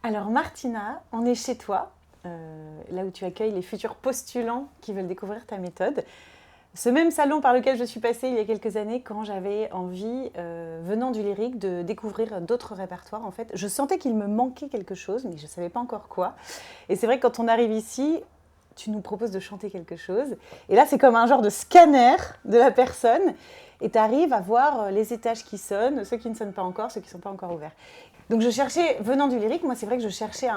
Alors Martina, on est chez toi, là où tu accueilles les futurs postulants qui veulent découvrir ta méthode. Ce même salon par lequel je suis passée il y a quelques années quand j'avais envie, venant du lyrique, de découvrir d'autres répertoires en fait. Je sentais qu'il me manquait quelque chose, mais je ne savais pas encore quoi. Et c'est vrai que quand on arrive ici, tu nous proposes de chanter quelque chose. Et là, c'est comme un genre de scanner de la personne. Et tu arrives à voir les étages qui sonnent, ceux qui ne sonnent pas encore, ceux qui ne sont pas encore ouverts. Donc je cherchais, venant du lyrique, moi c'est vrai que je cherchais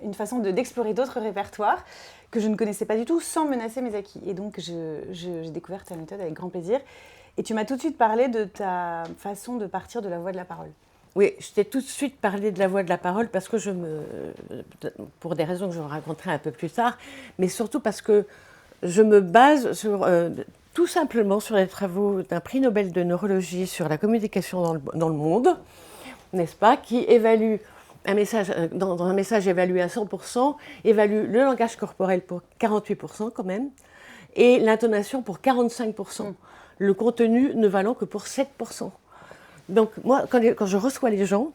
une façon d'explorer d'autres répertoires que je ne connaissais pas du tout sans menacer mes acquis. Et donc j'ai découvert ta méthode avec grand plaisir. Et tu m'as tout de suite parlé de ta façon de partir de la voix de la parole. Oui, je t'ai tout de suite parlé de la voix de la parole parce que pour des raisons que je vous raconterai un peu plus tard, mais surtout parce que je me base tout simplement sur les travaux d'un prix Nobel de neurologie sur la communication dans le monde, n'est-ce pas, qui évalue un message, dans un message évalué à 100%, évalue le langage corporel pour 48% quand même, et l'intonation pour 45%, le contenu ne valant que pour 7%. Donc moi, quand je reçois les gens,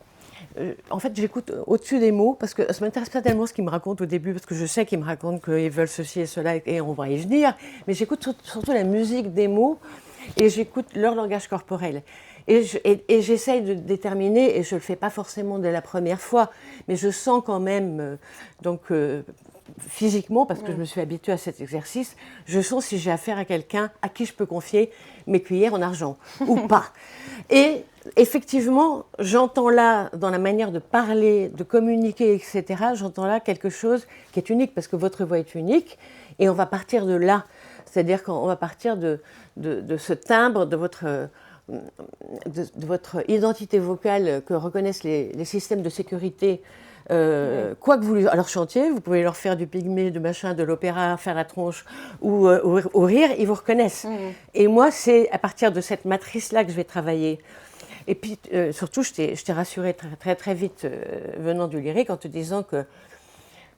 en fait, j'écoute au-dessus des mots, parce que ça ne m'intéresse pas tellement ce qu'ils me racontent au début, parce que je sais qu'ils me racontent qu'ils veulent ceci et cela, et on va y venir, mais j'écoute surtout la musique des mots, et j'écoute leur langage corporel. Et j'essaye de déterminer, et je ne le fais pas forcément dès la première fois, mais je sens quand même, physiquement, parce que je me suis habituée à cet exercice, je sens si j'ai affaire à quelqu'un à qui je peux confier mes cuillères en argent, ou pas. Et effectivement, j'entends là, dans la manière de parler, de communiquer, etc., j'entends là quelque chose qui est unique, parce que votre voix est unique, et on va partir de là. C'est-à-dire qu'on va partir de ce timbre, de votre identité vocale que reconnaissent les systèmes de sécurité. Quoi que vous leur chantiez, vous pouvez leur faire du pygmée, de machin, de l'opéra, faire la tronche ou rire, ils vous reconnaissent. Et moi, c'est à partir de cette matrice-là que je vais travailler. Et puis, surtout, je t'ai rassurée très, très, très vite venant du lyrique en te disant que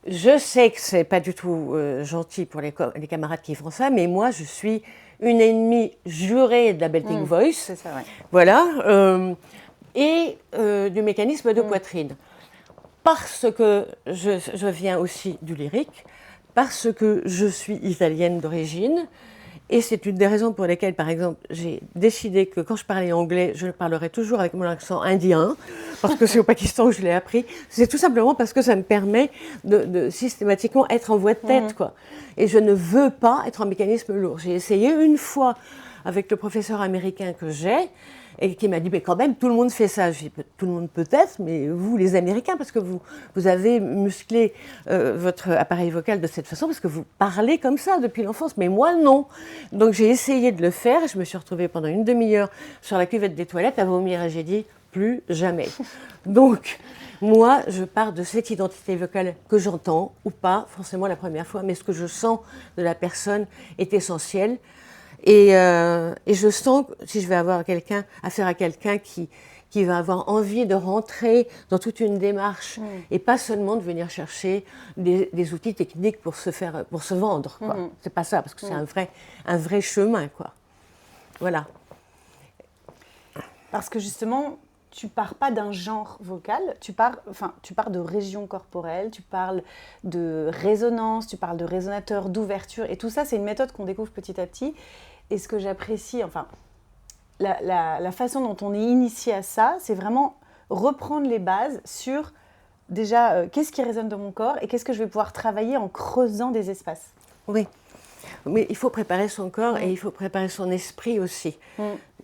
je sais que c'est pas du tout gentil pour les camarades qui font ça, mais moi, je suis une ennemie jurée de la belting voice. C'est ça, ouais. Voilà. Et du mécanisme de poitrine. Parce que je viens aussi du lyrique, parce que je suis italienne d'origine, et c'est une des raisons pour lesquelles, par exemple, j'ai décidé que quand je parlais anglais, je parlerais toujours avec mon accent indien, parce que c'est au Pakistan que je l'ai appris. C'est tout simplement parce que ça me permet de systématiquement être en voix de tête, quoi. Et je ne veux pas être en mécanisme lourd. J'ai essayé une fois avec le professeur américain que j'ai, et qui m'a dit, mais quand même, tout le monde fait ça. Je dis, tout le monde peut-être, mais vous, les Américains, parce que vous avez musclé votre appareil vocal de cette façon, parce que vous parlez comme ça depuis l'enfance, mais moi, non. Donc j'ai essayé de le faire, et je me suis retrouvée pendant une demi-heure sur la cuvette des toilettes à vomir, et j'ai dit, plus jamais. Donc, moi, je pars de cette identité vocale que j'entends, ou pas, forcément la première fois, mais ce que je sens de la personne est essentiel. Et je sens que si je vais avoir affaire à quelqu'un qui va avoir envie de rentrer dans toute une démarche et pas seulement de venir chercher des outils techniques pour se vendre, quoi. C'est pas ça, parce que c'est un vrai chemin, quoi. Voilà. Parce que justement, tu pars pas d'un genre vocal, tu pars de régions corporelles, tu parles de résonance, tu parles de résonateur, d'ouverture, et tout ça, c'est une méthode qu'on découvre petit à petit. Et ce que j'apprécie, enfin, la façon dont on est initié à ça, c'est vraiment reprendre les bases sur déjà qu'est-ce qui résonne dans mon corps et qu'est-ce que je vais pouvoir travailler en creusant des espaces. Oui, mais il faut préparer son corps et il faut préparer son esprit aussi.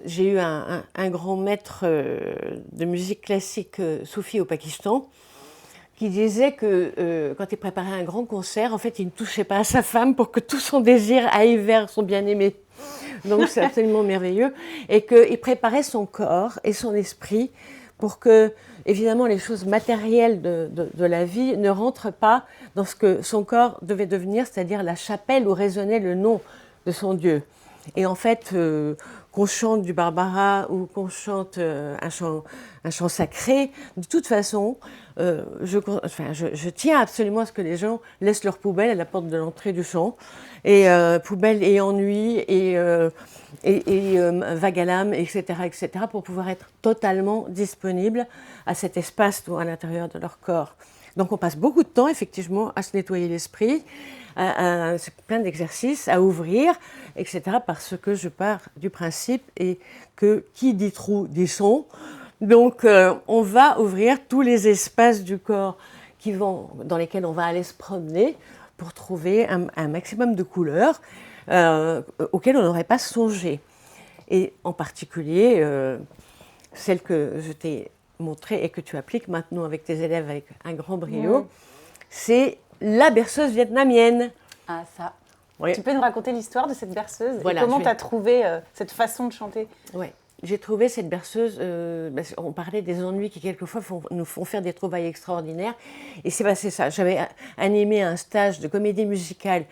J'ai eu un grand maître de musique classique soufi au Pakistan qui disait que quand il préparait un grand concert, en fait, il ne touchait pas à sa femme pour que tout son désir aille vers son bien-aimé. Donc c'est absolument merveilleux. Et qu'il préparait son corps et son esprit pour que, évidemment, les choses matérielles de la vie ne rentrent pas dans ce que son corps devait devenir, c'est-à-dire la chapelle où résonnait le nom de son Dieu. Et en fait, qu'on chante du Barbara ou qu'on chante un chant sacré, de toute façon, je tiens absolument à ce que les gens laissent leur poubelle à la porte de l'entrée du chant. Et poubelle et ennui et vague à l'âme, etc., pour pouvoir être totalement disponible à cet espace à l'intérieur de leur corps. Donc on passe beaucoup de temps effectivement à se nettoyer l'esprit, c'est plein d'exercices à ouvrir, etc. Parce que je pars du principe et que qui dit trou dit son. Donc on va ouvrir tous les espaces du corps dans lesquels on va aller se promener pour trouver un maximum de couleurs auxquelles on n'aurait pas songé. Et en particulier, celle que je t'ai montrée et que tu appliques maintenant avec tes élèves avec un grand brio, c'est la berceuse vietnamienne. Ah, ça. Oui. Tu peux nous raconter l'histoire de cette berceuse Voilà, et comment tu as trouvé cette façon de chanter? Oui, j'ai trouvé cette berceuse, on parlait des ennuis qui quelquefois nous font faire des trouvailles extraordinaires, et c'est passé ça. J'avais animé un stage de comédie musicale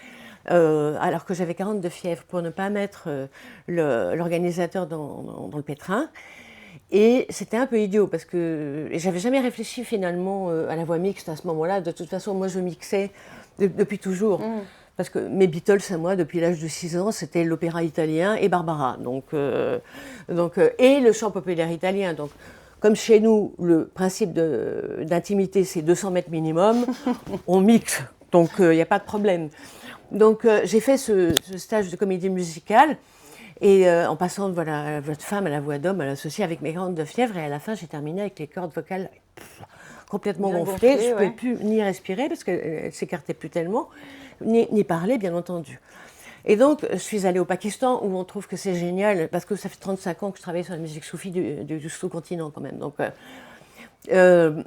alors que j'avais 42 fièvres pour ne pas mettre l'organisateur dans le pétrin. Et c'était un peu idiot parce que j'avais jamais réfléchi finalement à la voix mixte à ce moment-là. De toute façon, moi je mixais depuis toujours. Parce que mes Beatles à moi, depuis l'âge de 6 ans, c'était l'opéra italien et Barbara. Et le chant populaire italien. Donc, comme chez nous, le principe d'intimité, c'est 200 mètres minimum, on mixe. Donc, il n'y a pas de problème. Donc, j'ai fait ce stage de comédie musicale. Et en passant de la voix de femme à la voix d'homme, à l'associer avec mes 42 fièvres. Et à la fin, j'ai terminé avec les cordes vocales complètement gonflées. Je ne pouvais plus ni respirer parce qu'elles ne s'écartaient plus tellement, ni parler, bien entendu. Et donc, je suis allée au Pakistan où on trouve que c'est génial parce que ça fait 35 ans que je travaille sur la musique soufie du sous-continent quand même. Donc, je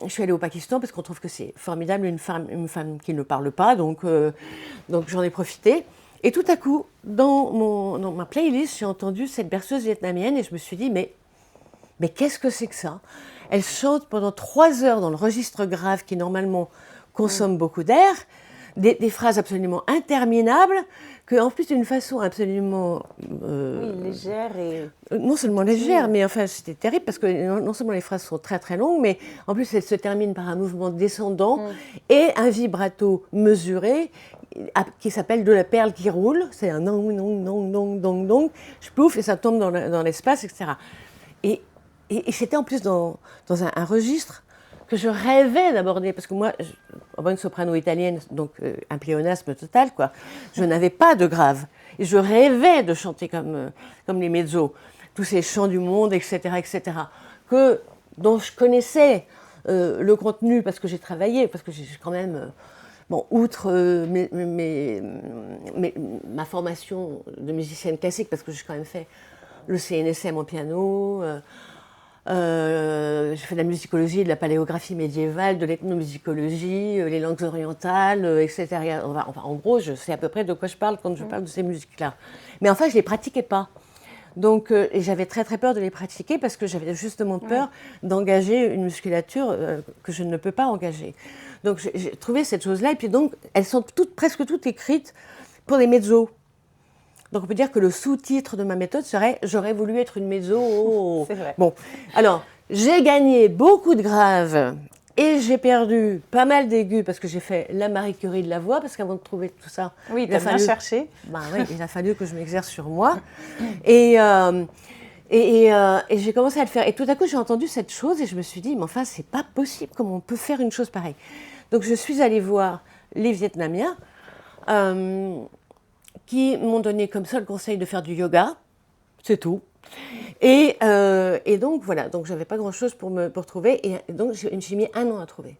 suis allée au Pakistan parce qu'on trouve que c'est formidable, une femme qui ne parle pas. Donc j'en ai profité. Et tout à coup, dans ma playlist, j'ai entendu cette berceuse vietnamienne et je me suis dit, mais qu'est-ce que c'est que ça? Elle chante pendant 3 heures dans le registre grave qui normalement consomme beaucoup d'air, des phrases absolument interminables, en plus d'une façon absolument... légère et... non seulement légère, mais enfin c'était terrible parce que non seulement les phrases sont très très longues, mais en plus elles se terminent par un mouvement descendant et un vibrato mesuré qui s'appelle de la perle qui roule. C'est un non, non, non, non, non, non, je pouf et ça tombe dans l'espace, etc. Et c'était en plus dans un registre que je rêvais d'aborder, parce que moi, une soprano italienne, donc un pléonasme total, quoi. Je n'avais pas de grave. Et je rêvais de chanter comme les mezzos, tous ces chants du monde, etc., dont je connaissais le contenu, parce que j'ai travaillé, parce que j'ai quand même... outre ma formation de musicienne classique, parce que j'ai quand même fait le CNSM en piano, j'ai fait de la musicologie, de la paléographie médiévale, de l'ethnomusicologie, les langues orientales, etc. Enfin, en gros, je sais à peu près de quoi je parle quand je parle de ces musiques-là. Mais enfin, je ne les pratiquais pas. Donc, et j'avais très très peur de les pratiquer parce que j'avais justement peur d'engager une musculature que je ne peux pas engager. Donc j'ai trouvé cette chose-là, et puis donc elles sont presque toutes écrites pour des mezzos. Donc on peut dire que le sous-titre de ma méthode serait « J'aurais voulu être une mezzo ». C'est vrai. Bon, alors j'ai gagné beaucoup de graves et j'ai perdu pas mal d'aigus parce que j'ai fait la Marie Curie de la voix, parce qu'avant de trouver tout ça... Oui, tu as bien cherché. Oui, il a fallu que je m'exerce sur moi. Et j'ai commencé à le faire. Et tout à coup, j'ai entendu cette chose et je me suis dit, mais enfin, c'est pas possible, comment on peut faire une chose pareille. Donc, je suis allée voir les Vietnamiens qui m'ont donné comme seul conseil de faire du yoga, c'est tout. Et donc, voilà, donc j'avais pas grand-chose pour trouver. Et donc, j'ai mis 1 an à trouver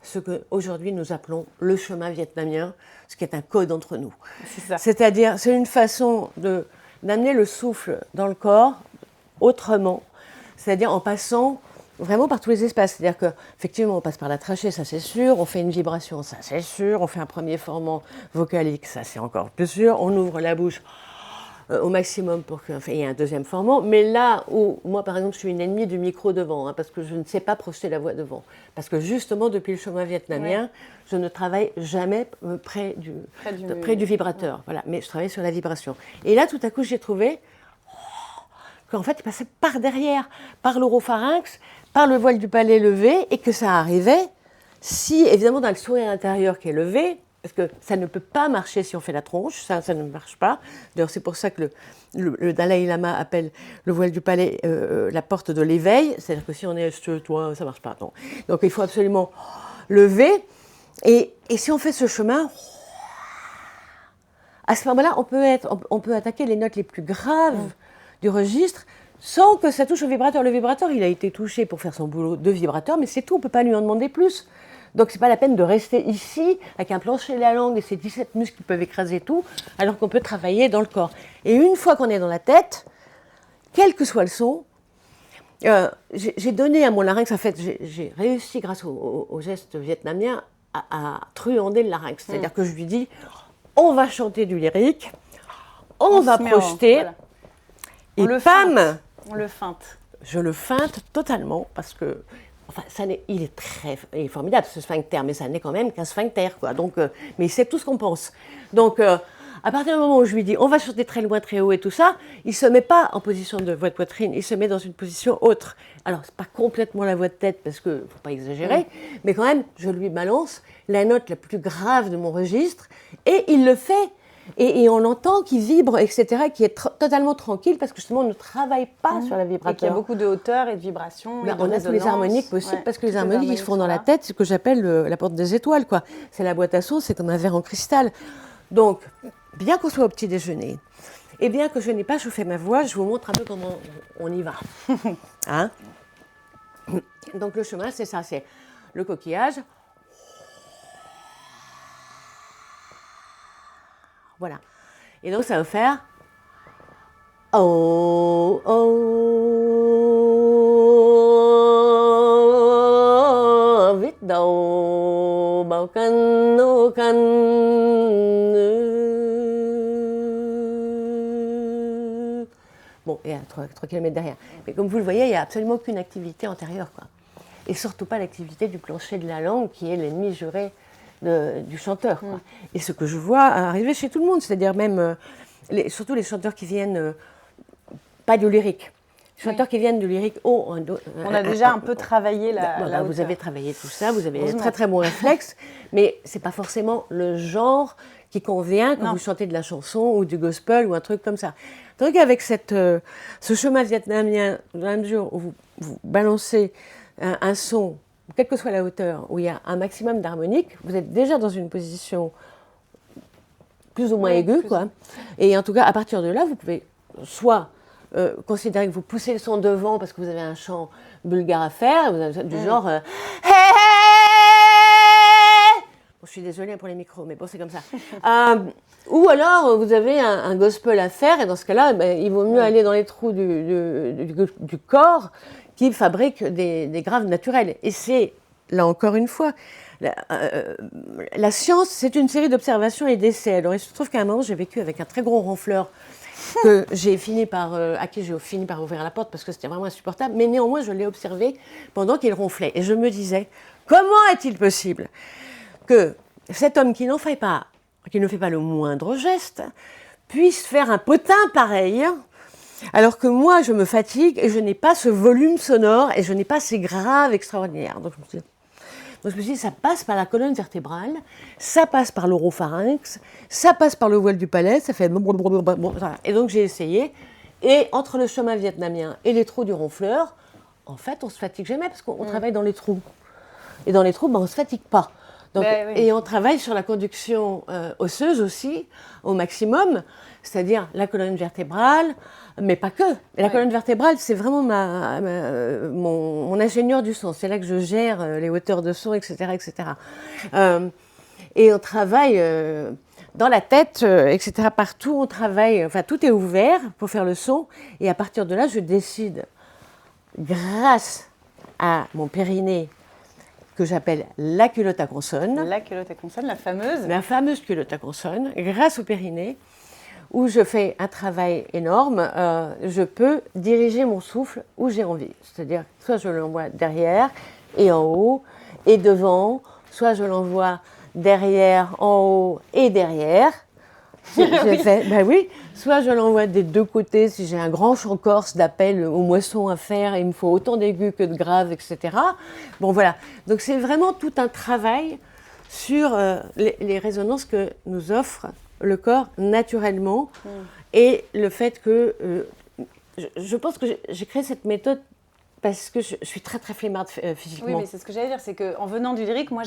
ce qu'aujourd'hui nous appelons le chemin vietnamien, ce qui est un code entre nous. C'est ça. C'est-à-dire, c'est une façon d'amener le souffle dans le corps autrement, c'est-à-dire en passant vraiment par tous les espaces. C'est-à-dire qu'effectivement, on passe par la trachée, ça c'est sûr, on fait une vibration, ça c'est sûr, on fait un premier formant vocalique, ça c'est encore plus sûr, on ouvre la bouche au maximum pour qu'il y ait un deuxième formant. Mais là où, moi par exemple, je suis une ennemie du micro devant, parce que je ne sais pas projeter la voix devant. Parce que justement, depuis le chemin vietnamien, je ne travaille jamais près du vibrateur. Voilà. Mais je travaille sur la vibration. Et là, tout à coup, j'ai trouvé qu'en fait, il passait par derrière, par l'oropharynx, par le voile du palais levé, et que ça arrivait, si, évidemment, dans le sourire intérieur qui est levé, parce que ça ne peut pas marcher si on fait la tronche, ça ne marche pas. D'ailleurs, c'est pour ça que le Dalai Lama appelle le voile du palais la porte de l'éveil, c'est-à-dire que si on est toi, ça ne marche pas. Non. Donc il faut absolument lever. Et si on fait ce chemin, à ce moment-là, on peut attaquer les notes les plus graves du registre sans que ça touche au vibrateur. Le vibrateur, il a été touché pour faire son boulot de vibrateur, mais c'est tout, on ne peut pas lui en demander plus. Donc, ce n'est pas la peine de rester ici avec un plancher de la langue et ces 17 muscles qui peuvent écraser tout, alors qu'on peut travailler dans le corps. Et une fois qu'on est dans la tête, quel que soit le son, j'ai donné à mon larynx, en fait, j'ai réussi, grâce au geste vietnamien, à truander le larynx. C'est-à-dire que je lui dis, on va chanter du lyrique, on va projeter, voilà. Et pam, on le feinte. Je le feinte totalement parce que, enfin, il est formidable ce sphincter, mais ça n'est quand même qu'un sphincter, quoi. Donc, mais c'est tout ce qu'on pense. Donc, à partir du moment où je lui dis, on va chanter très loin, très haut et tout ça, il ne se met pas en position de voix de poitrine, il se met dans une position autre. Alors, ce n'est pas complètement la voix de tête parce qu'il ne faut pas exagérer, mais quand même, je lui balance la note la plus grave de mon registre et il le fait. Et on entend qu'il vibre, etc., qui est totalement tranquille parce que justement on ne travaille pas sur la vibrateur. Et qu'il y a beaucoup de hauteur et de vibration. Là, on a tous les harmoniques possibles parce que les harmoniques ils se font dans la tête, c'est ce que j'appelle la porte des étoiles, quoi. C'est la boîte à son, c'est comme un verre en cristal. Donc, bien qu'on soit au petit déjeuner, et bien que je n'ai pas chauffé ma voix, je vous montre un peu comment on y va. Hein? Donc le chemin, c'est ça, c'est le coquillage. Voilà. Et donc, ça va faire oh, oh, vite đâu bao canh ô canh. Bon, et à 3 km derrière. Mais comme vous le voyez, il n'y a absolument aucune activité antérieure, quoi. Et surtout pas l'activité du plancher de la langue qui est l'ennemi juré du chanteur, quoi. Et ce que je vois arriver chez tout le monde, c'est-à-dire même, surtout les chanteurs qui viennent, pas du lyrique, les chanteurs qui viennent du lyrique haut. On a déjà un peu travaillé la hauteur. Vous avez travaillé tout ça, vous avez un très très bon réflexe, mais ce n'est pas forcément le genre qui convient quand vous chantez de la chanson ou du gospel ou un truc comme ça. Donc avec ce chemin vietnamien, dans la mesure où vous balancez un son, quelle que soit la hauteur, où il y a un maximum d'harmonique, vous êtes déjà dans une position plus ou moins aiguë, quoi. Et en tout cas, à partir de là, vous pouvez soit considérer que vous poussez le son devant parce que vous avez un chant bulgare à faire, du genre hey, hey. Bon, je suis désolée pour les micros, mais bon, c'est comme ça. Ou alors, vous avez un gospel à faire, et dans ce cas-là, il vaut mieux aller dans les trous du corps qui fabrique des graves naturels. Et c'est, là encore une fois, la science, c'est une série d'observations et d'essais. Alors, il se trouve qu'à un moment, j'ai vécu avec un très gros ronfleur à qui j'ai fini par ouvrir la porte parce que c'était vraiment insupportable. Mais néanmoins, je l'ai observé pendant qu'il ronflait. Et je me disais, comment est-il possible que cet homme qui ne fait pas le moindre geste puisse faire un potin pareil, alors que moi, je me fatigue et je n'ai pas ce volume sonore et je n'ai pas ces graves extraordinaires. Donc, je me suis dit, ça passe par la colonne vertébrale, ça passe par l'oropharynx, ça passe par le voile du palais, ça fait... Et donc, j'ai essayé. Et entre le chemin vietnamien et les trous du ronfleur, en fait, on ne se fatigue jamais parce qu'on travaille dans les trous. Et dans les trous, on ne se fatigue pas. Donc, et on travaille sur la conduction osseuse aussi, au maximum, c'est-à-dire la colonne vertébrale, mais pas que. Et la colonne vertébrale, c'est vraiment mon ingénieur du son. C'est là que je gère les hauteurs de son, etc. etc. Et on travaille dans la tête, etc. Partout, on travaille, enfin tout est ouvert pour faire le son. Et à partir de là, je décide, grâce à mon périnée, que j'appelle la culotte à consonne. La culotte à consonne, la fameuse. La fameuse culotte à consonne, grâce au périnée, où je fais un travail énorme, je peux diriger mon souffle où j'ai envie. C'est-à-dire, soit je l'envoie derrière et en haut et devant, soit je l'envoie derrière, en haut et derrière. Soit je l'envoie des deux côtés si j'ai un grand chant corse d'appel aux moissons à faire et il me faut autant d'aigus que de graves, etc. Bon, voilà. Donc, c'est vraiment tout un travail sur les résonances que nous offre le corps naturellement et le fait que je pense que j'ai créé cette méthode parce que je suis très très flemmarde Oui, physiquement. mais c'est ce que j'allais dire, c'est qu'en venant du lyrique, moi,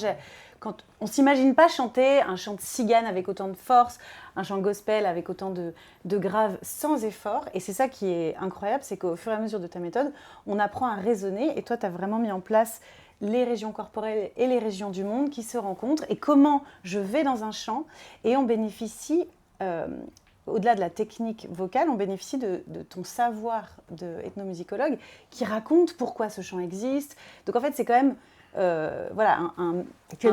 quand on ne s'imagine pas chanter un chant de cigane avec autant de force, un chant gospel avec autant de grave sans effort. Et c'est ça qui est incroyable, c'est qu'au fur et à mesure de ta méthode, on apprend à raisonner. Et toi, tu as vraiment mis en place les régions corporelles et les régions du monde qui se rencontrent. Et comment je vais dans un chant et on bénéficie... au-delà de la technique vocale, on bénéficie de ton savoir d'ethnomusicologue qui raconte pourquoi ce chant existe. Donc en fait, c'est quand même voilà, un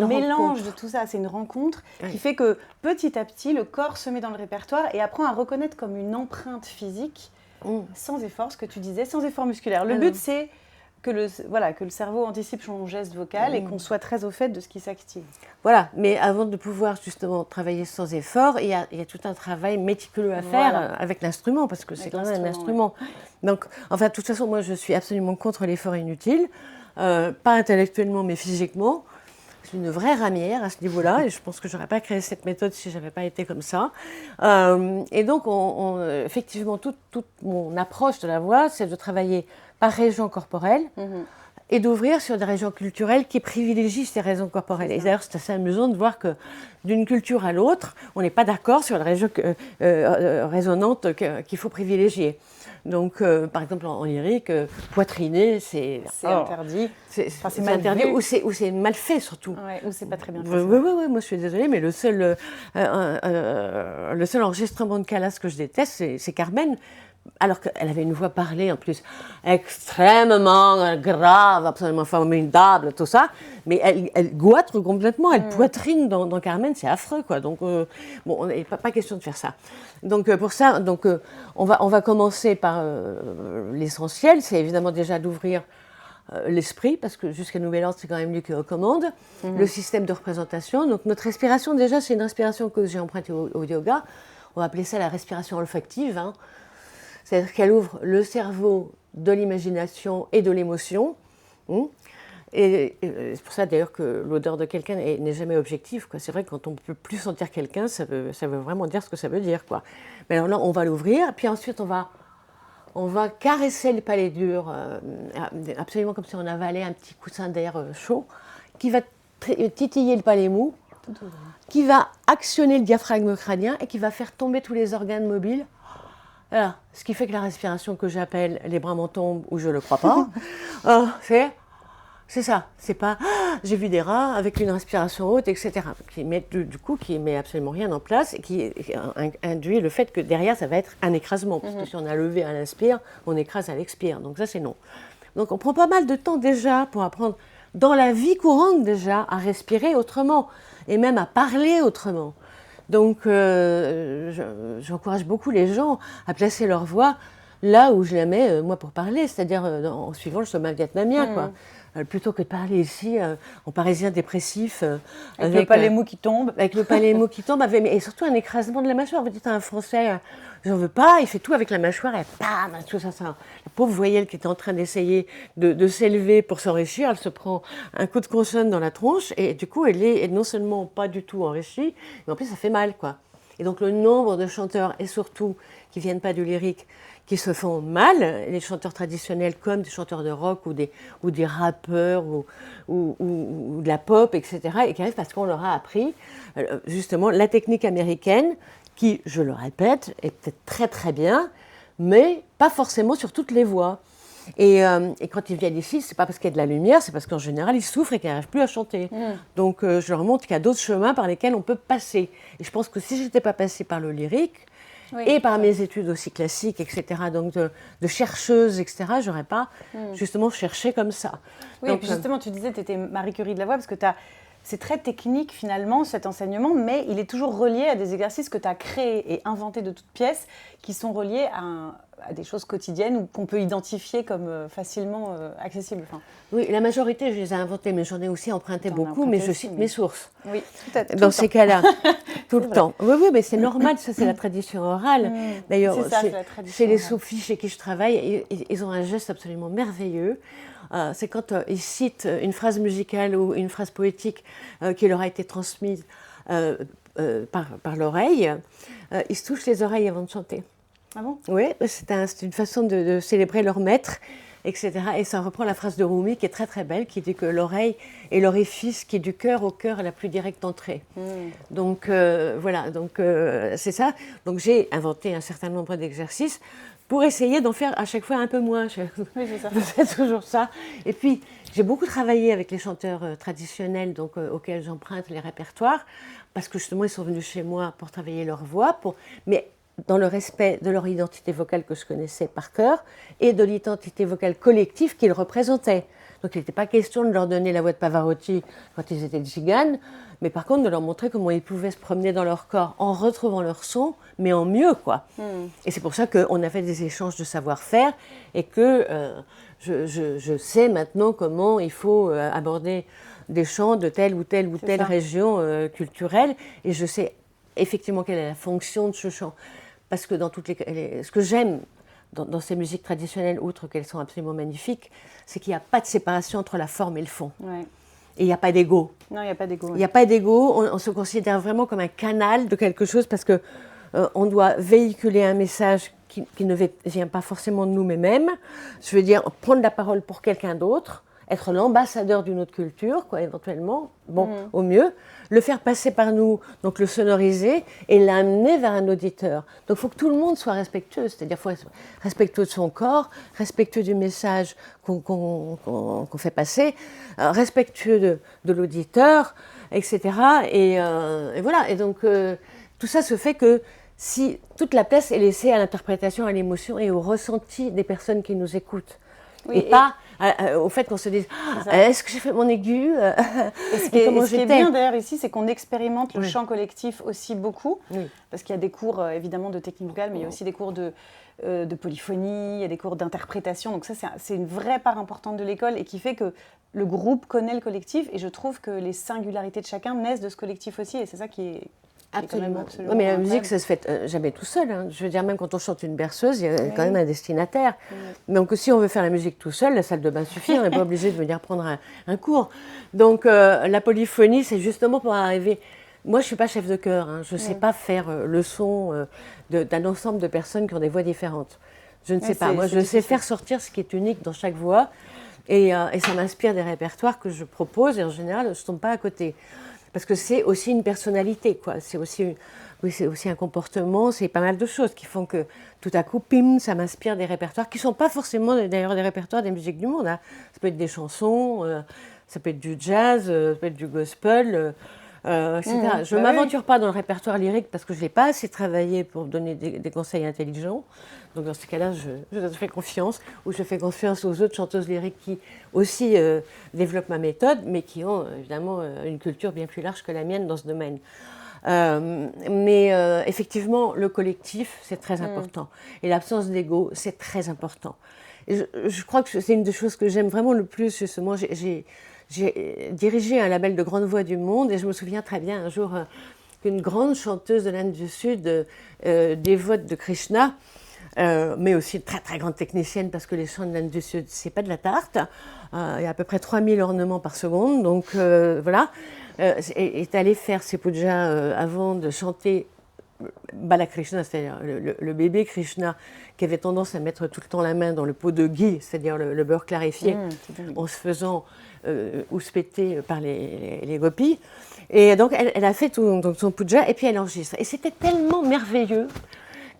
mélange de tout ça. C'est une rencontre qui fait que petit à petit, le corps se met dans le répertoire et apprend à reconnaître comme une empreinte physique, sans effort, ce que tu disais, sans effort musculaire. Le but, c'est que le cerveau anticipe son geste vocal et qu'on soit très au fait de ce qui s'active. Voilà, mais avant de pouvoir justement travailler sans effort, il y a tout un travail méticuleux à faire avec l'instrument, parce que c'est quand même un instrument. Ouais. Donc, enfin, de toute façon, moi, je suis absolument contre l'effort inutile, pas intellectuellement, mais physiquement. C'est une vraie ramière à ce niveau-là, et je pense que je n'aurais pas créé cette méthode si je n'avais pas été comme ça. Et donc, effectivement, toute mon approche de la voix, c'est de travailler par région corporelle et d'ouvrir sur des régions culturelles qui privilégient ces régions corporelles. Et d'ailleurs, c'est assez amusant de voir que d'une culture à l'autre, on n'est pas d'accord sur la région résonante qu'il faut privilégier. Donc, par exemple, en lyrique, poitriner, c'est interdit. C'est interdit ou c'est mal fait surtout. Ouais, ou c'est pas très bien fait. Oui, moi je suis désolée, mais le seul enregistrement de Calas que je déteste, c'est Carmen. Alors qu'elle avait une voix parlée en plus extrêmement grave, absolument formidable, tout ça, mais elle goitre complètement, elle poitrine dans Carmen, c'est affreux quoi. Donc bon, il n'est pas question de faire ça. Donc pour ça, on va commencer par l'essentiel, c'est évidemment déjà d'ouvrir l'esprit, parce que jusqu'à nouvel ordre, c'est quand même lui qui recommande, le système de représentation. Donc notre respiration, déjà, c'est une respiration que j'ai empruntée au yoga. On va appeler ça la respiration olfactive. C'est-à-dire qu'elle ouvre le cerveau de l'imagination et de l'émotion. Et c'est pour ça d'ailleurs que l'odeur de quelqu'un n'est jamais objective. C'est vrai que quand on ne peut plus sentir quelqu'un, ça veut vraiment dire ce que ça veut dire. Mais alors là, on va l'ouvrir, puis ensuite on va caresser le palais dur, absolument comme si on avalait un petit coussin d'air chaud, qui va titiller le palais mou, qui va actionner le diaphragme crânien et qui va faire tomber tous les organes mobiles. Alors, ce qui fait que la respiration que j'appelle les bras m'en tombent ou je ne le crois pas, c'est ça. C'est pas j'ai vu des rats avec une respiration haute, etc. Qui met absolument rien en place et qui induit le fait que derrière ça va être un écrasement. Parce que si on a levé à l'inspire, on écrase à l'expire. Donc ça, c'est non. Donc on prend pas mal de temps déjà pour apprendre dans la vie courante déjà à respirer autrement et même à parler autrement. Donc, j'encourage beaucoup les gens à placer leur voix là où je la mets, moi, pour parler, c'est-à-dire en suivant le chemin vietnamien, plutôt que de parler ici en parisien dépressif. Avec le palais mou qui tombe. Avec le palais mou qui tombe, et surtout un écrasement de la mâchoire. Vous dites à un Français, j'en veux pas, il fait tout avec la mâchoire, et bam, tout ça. La pauvre voyelle qui était en train d'essayer de s'élever pour s'enrichir, elle se prend un coup de consonne dans la tronche, et du coup, elle est non seulement pas du tout enrichie, mais en plus, ça fait mal, quoi. Et donc, le nombre de chanteurs, et surtout, qui ne viennent pas du lyrique, qui se font mal, les chanteurs traditionnels comme des chanteurs de rock ou des rappeurs ou de la pop, etc., et qui arrivent parce qu'on leur a appris justement la technique américaine qui, je le répète, est peut-être très très bien, mais pas forcément sur toutes les voix. Et quand ils viennent ici, c'est pas parce qu'il y a de la lumière, c'est parce qu'en général, ils souffrent et qu'ils n'arrivent plus à chanter. Donc, je leur montre qu'il y a d'autres chemins par lesquels on peut passer. Et je pense que si je n'étais pas passée par le lyrique, et par mes études aussi classiques, etc., donc de chercheuse, etc., je n'aurais pas justement cherché comme ça. Oui, donc, et puis justement, tu disais que tu étais Marie Curie de la voix, parce que c'est très technique finalement cet enseignement, mais il est toujours relié à des exercices que tu as créés et inventés de toutes pièces, qui sont reliés à des choses quotidiennes ou qu'on peut identifier comme facilement accessibles. Oui, la majorité, je les ai inventés, mais j'en ai aussi emprunté beaucoup, mais je cite mes sources. Oui, peut-être. Dans ces cas-là, tout le temps. Oui, mais c'est normal, ça c'est la tradition orale. D'ailleurs, chez les soufis chez qui je travaille, ils ont un geste absolument merveilleux. C'est quand ils citent une phrase musicale ou une phrase poétique qui leur a été transmise par l'oreille, ils se touchent les oreilles avant de chanter. Ah bon ? Oui, c'est une façon de célébrer leur maître. etc. Et ça reprend la phrase de Rumi qui est très très belle, qui dit que l'oreille est l'orifice qui du cœur au cœur est la plus directe entrée. Donc voilà, donc c'est ça. Donc j'ai inventé un certain nombre d'exercices pour essayer d'en faire à chaque fois un peu moins. Oui, c'est ça. C'est toujours ça. Et puis j'ai beaucoup travaillé avec les chanteurs traditionnels donc, auxquels j'emprunte les répertoires, parce que justement ils sont venus chez moi pour travailler leur voix, mais dans le respect de leur identité vocale que je connaissais par cœur et de l'identité vocale collective qu'ils représentaient. Donc il n'était pas question de leur donner la voix de Pavarotti quand ils étaient tziganes, mais par contre de leur montrer comment ils pouvaient se promener dans leur corps en retrouvant leur son, mais en mieux, quoi. Et c'est pour ça qu'on a fait des échanges de savoir-faire et que je sais maintenant comment il faut aborder des chants de telle ou telle ou telle région culturelle, et je sais effectivement quelle est la fonction de ce chant. Parce que dans ce que j'aime dans ces musiques traditionnelles, outre qu'elles sont absolument magnifiques, c'est qu'il n'y a pas de séparation entre la forme et le fond. Ouais. Et il n'y a pas d'ego. Non, il n'y a pas d'ego. Il n'y a pas d'ego, on se considère vraiment comme un canal de quelque chose, parce que on doit véhiculer un message qui ne vient pas forcément de nous mêmes. Je veux dire, prendre la parole pour quelqu'un d'autre, être l'ambassadeur d'une autre culture, quoi, éventuellement, au mieux, le faire passer par nous, donc le sonoriser et l'amener vers un auditeur. Donc il faut que tout le monde soit respectueux, c'est-à-dire qu'il faut être respectueux de son corps, respectueux du message qu'on fait passer, respectueux de l'auditeur, etc. Et voilà, et donc tout ça se fait que si toute la place est laissée à l'interprétation, à l'émotion et au ressenti des personnes qui nous écoutent. Oui, et pas au fait qu'on se dise est-ce que j'ai fait mon aigu et ce qui est bien d'ailleurs ici, c'est qu'on expérimente le chant collectif aussi beaucoup, parce qu'il y a des cours évidemment de technique vocale, mais il y a aussi des cours de polyphonie, il y a des cours d'interprétation, donc ça c'est une vraie part importante de l'école et qui fait que le groupe connaît le collectif, et je trouve que les singularités de chacun naissent de ce collectif aussi, et c'est ça qui est... Absolument. Oui, mais la musique, ça se fait jamais tout seul. Hein. Je veux dire, même quand on chante une berceuse, il y a quand même un destinataire. Donc, si on veut faire la musique tout seul, la salle de bain suffit. On n'est pas obligé de venir prendre un cours. Donc, la polyphonie, c'est justement pour arriver... Moi, je ne suis pas chef de chœur. Hein. Je ne sais pas faire le son d'un ensemble de personnes qui ont des voix différentes. Je ne sais pas. Moi, je sais faire sortir ce qui est unique dans chaque voix. Et ça m'inspire des répertoires que je propose. Et en général, je ne tombe pas à côté. Parce que c'est aussi une personnalité, quoi. C'est aussi un comportement, c'est pas mal de choses qui font que tout à coup, pim, ça m'inspire des répertoires qui ne sont pas forcément d'ailleurs des répertoires des musiques du monde. Hein. Ça peut être des chansons, ça peut être du jazz, ça peut être du gospel, etc. Je ne m'aventure pas dans le répertoire lyrique parce que je ne l'ai pas assez travaillé pour donner des conseils intelligents. Donc dans ce cas-là, je fais confiance, ou je fais confiance aux autres chanteuses lyriques qui aussi développent ma méthode, mais qui ont évidemment une culture bien plus large que la mienne dans ce domaine. Mais effectivement, le collectif, c'est très important. Et l'absence d'ego, c'est très important. Et je crois que c'est une des choses que j'aime vraiment le plus, justement. J'ai dirigé un label de grandes voix du monde, et je me souviens très bien un jour qu'une grande chanteuse de l'Inde du Sud, dévote de Krishna, mais aussi une très très grande technicienne, parce que les chants de l'Inde du Sud, c'est pas de la tarte. Il y a à peu près 3000 ornements par seconde, donc voilà. Est allée faire ses pujas avant de chanter Balakrishna, c'est-à-dire le bébé Krishna, qui avait tendance à mettre tout le temps la main dans le pot de ghee, c'est-à-dire le beurre clarifié, en se faisant houspéter par les gopis. Et donc elle a fait donc son puja, et puis elle enregistre. Et c'était tellement merveilleux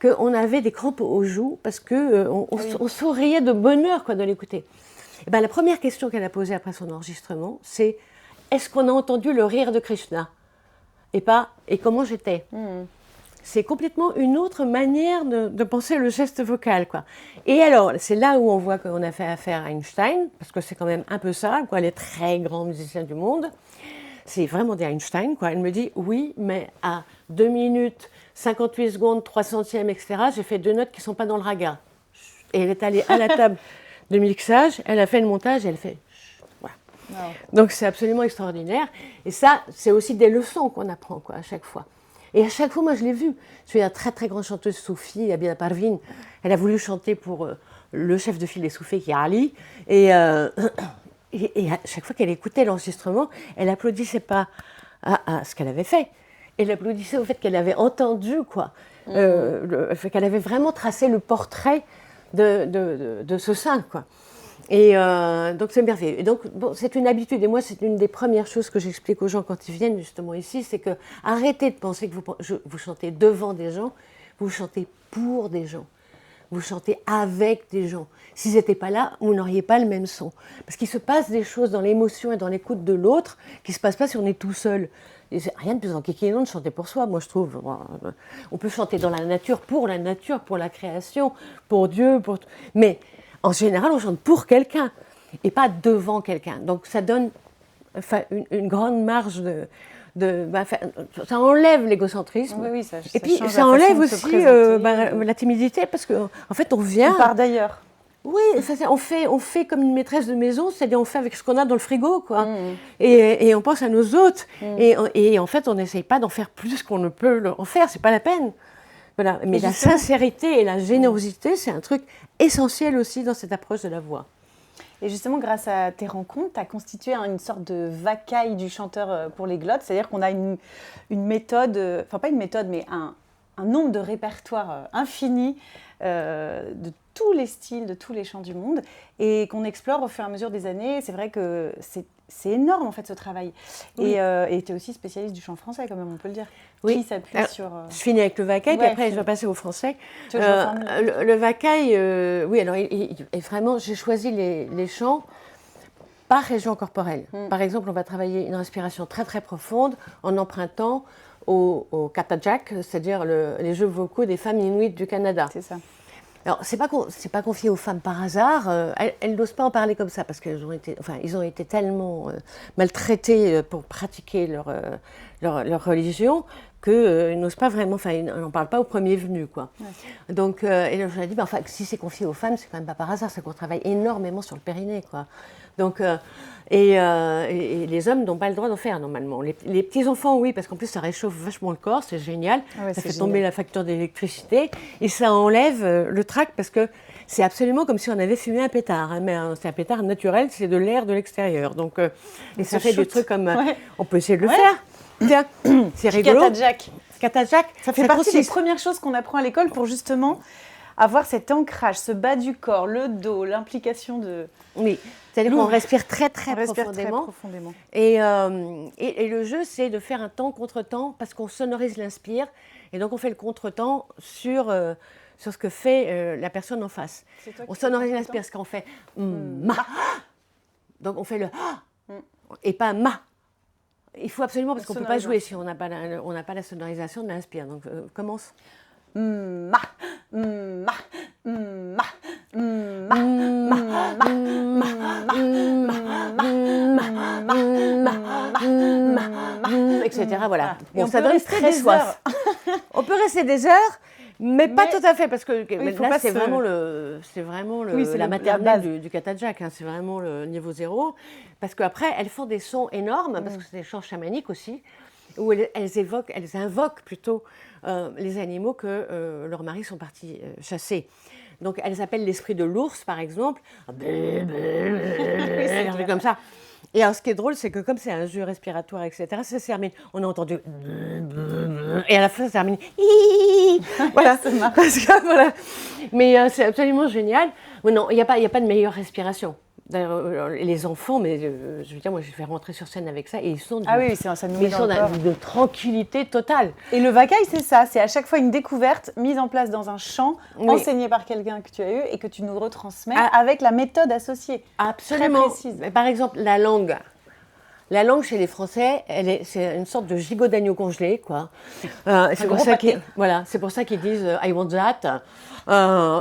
qu'on avait des crampes aux joues, parce qu'on souriait de bonheur, quoi, de l'écouter. Et ben, la première question qu'elle a posée après son enregistrement, c'est « Est-ce qu'on a entendu le rire de Krishna ?» Et pas « Et comment j'étais ?» C'est complètement une autre manière de penser le geste vocal, quoi. Et alors, c'est là où on voit qu'on a fait affaire à Einstein, parce que c'est quand même un peu ça, quoi, les très grands musiciens du monde. C'est vraiment des Einstein, quoi. Elle me dit « Oui, mais à 2 minutes, 58 secondes, 3 centièmes, etc., j'ai fait 2 notes qui ne sont pas dans le raga. » Et elle est allée à la table de mixage, elle a fait le montage, et elle fait... Voilà. Wow. Donc c'est absolument extraordinaire. Et ça, c'est aussi des leçons qu'on apprend, quoi, à chaque fois. Et à chaque fois, moi, je l'ai vu. Je suis une très, très grande chanteuse soufie, Abida Parvin. Elle a voulu chanter pour le chef de file des soufis, qui est Ali. Et à chaque fois qu'elle écoutait l'enregistrement, elle applaudissait pas à ce qu'elle avait fait. Elle applaudissait au fait qu'elle avait entendu, quoi. Qu'elle avait vraiment tracé le portrait de ce saint, quoi. Et donc c'est merveilleux. Et donc bon, c'est une habitude. Et moi, c'est une des premières choses que j'explique aux gens quand ils viennent justement ici, c'est que arrêtez de penser que vous chantez devant des gens, vous chantez pour des gens. Vous chantez avec des gens. S'ils n'étaient pas là, vous n'auriez pas le même son. Parce qu'il se passe des choses dans l'émotion et dans l'écoute de l'autre qui ne se passent pas si on est tout seul. Et c'est rien de plus enquiquinant de chanter pour soi, moi je trouve. On peut chanter dans la nature, pour la création, pour Dieu. Mais en général, on chante pour quelqu'un et pas devant quelqu'un. Donc ça donne une grande marge ça enlève l'égocentrisme. Oui, et puis change ça la enlève façon de se aussi présenter. la timidité parce qu'en fait on vient. On part d'ailleurs. Oui, on fait comme une maîtresse de maison, c'est-à-dire on fait avec ce qu'on a dans le frigo, quoi. Et on pense à nos hôtes. Et en fait, on n'essaye pas d'en faire plus qu'on ne peut en faire, c'est pas la peine. Voilà. Mais la sincérité et la générosité, c'est un truc essentiel aussi dans cette approche de la voix. Et justement, grâce à tes rencontres, tu as constitué une sorte de vacaille du chanteur pour les glottes. C'est-à-dire qu'on a une méthode, enfin pas une méthode, mais un nombre de répertoires infini de tous les styles, de tous les chants du monde, et qu'on explore au fur et à mesure des années. C'est vrai que c'est énorme en fait ce travail. Oui. Et tu es aussi spécialiste du chant français quand même, on peut le dire. Oui. Qui s'appuie sur... Je finis avec le vacaille, puis après je vais passer au français. Le vacaille, oui, alors et vraiment, j'ai choisi les chants par région corporelle. Par exemple, on va travailler une respiration très très profonde en empruntant au katajak, c'est-à-dire les jeux vocaux des femmes inuites du Canada. C'est ça. Alors, c'est pas confié aux femmes par hasard. Elles n'osent pas en parler comme ça parce ils ont été tellement maltraités pour pratiquer leur religion qu'ils n'osent pas vraiment. Enfin, ils n'en parlent pas au premier venu, quoi. Ouais. Donc, et là, je leur ai dit, si c'est confié aux femmes, c'est quand même pas par hasard, c'est qu'on travaille énormément sur le périnée, quoi. Donc, et les hommes n'ont pas le droit d'en faire normalement. Les petits enfants, oui, parce qu'en plus ça réchauffe vachement le corps, c'est génial. Ah ouais, ça fait tomber la facture d'électricité et ça enlève le trac parce que c'est absolument comme si on avait fumé un pétard. Hein, mais c'est un pétard naturel, c'est de l'air de l'extérieur. Donc, et ça fait des trucs comme. On peut essayer de le faire. Tiens, c'est rigolo. Katajak. Ça fait partie des premières choses qu'on apprend à l'école pour justement avoir cet ancrage, ce bas du corps, le dos, l'implication de... Oui, c'est-à-dire qu'on respire très profondément. Et le jeu, c'est de faire un temps contre temps parce qu'on sonorise l'inspire. Et donc, on fait le contre-temps sur ce que fait la personne en face. On sonorise l'inspire parce qu'on fait ma. Donc, on fait le et pas ma. Il faut absolument, parce qu'on ne peut pas jouer si on n'a pas la sonorisation de l'inspire. Donc, commence. Ma, ma, ma, ma, etc. Voilà. Bon, ça donne très soif. On peut rester des heures, mais pas tout à fait, parce que là, c'est vraiment la maternelle du katajak. Hein, c'est vraiment le niveau 0. Parce qu'après, elles font des sons énormes, parce que c'est des chants chamaniques aussi, où elles invoquent plutôt les animaux que leurs maris sont partis chasser. Donc, elles appellent l'esprit de l'ours, par exemple. C'est comme ça. Et alors, ce qui est drôle, c'est que comme c'est un jeu respiratoire, etc., ça se termine. On a entendu... Et à la fin, ça se termine... Voilà, c'est marrant. Voilà. Mais c'est absolument génial. Non, il n'y a pas de meilleure respiration. Les enfants, mais je veux dire, moi, je vais rentrer sur scène avec ça et ils sont de tranquillité totale. Et le vacaille, c'est ça, c'est à chaque fois une découverte mise en place dans un chant, enseigné par quelqu'un que tu as eu et que tu nous retransmets avec la méthode associée. Absolument. Très précise. Par exemple, la langue. La langue chez les Français, c'est une sorte de gigot d'agneau congelé, quoi. C'est pour ça qu'ils disent I want that.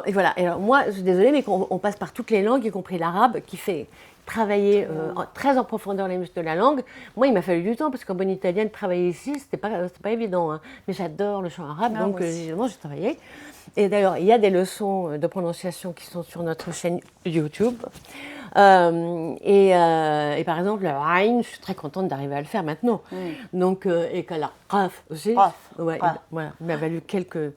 Et voilà. Et alors, moi, je suis désolée, mais on passe par toutes les langues, y compris l'arabe, qui fait travailler très en profondeur les muscles de la langue. Moi, il m'a fallu du temps, parce qu'en bonne italienne, travailler ici, c'était pas évident. Hein. Mais j'adore le chant arabe, donc évidemment, j'ai travaillé. Et d'ailleurs, il y a des leçons de prononciation qui sont sur notre chaîne YouTube. Et par exemple, le Ain, je suis très contente d'arriver à le faire maintenant. Donc, et que la Raf aussi. Voilà, il m'a valu quelques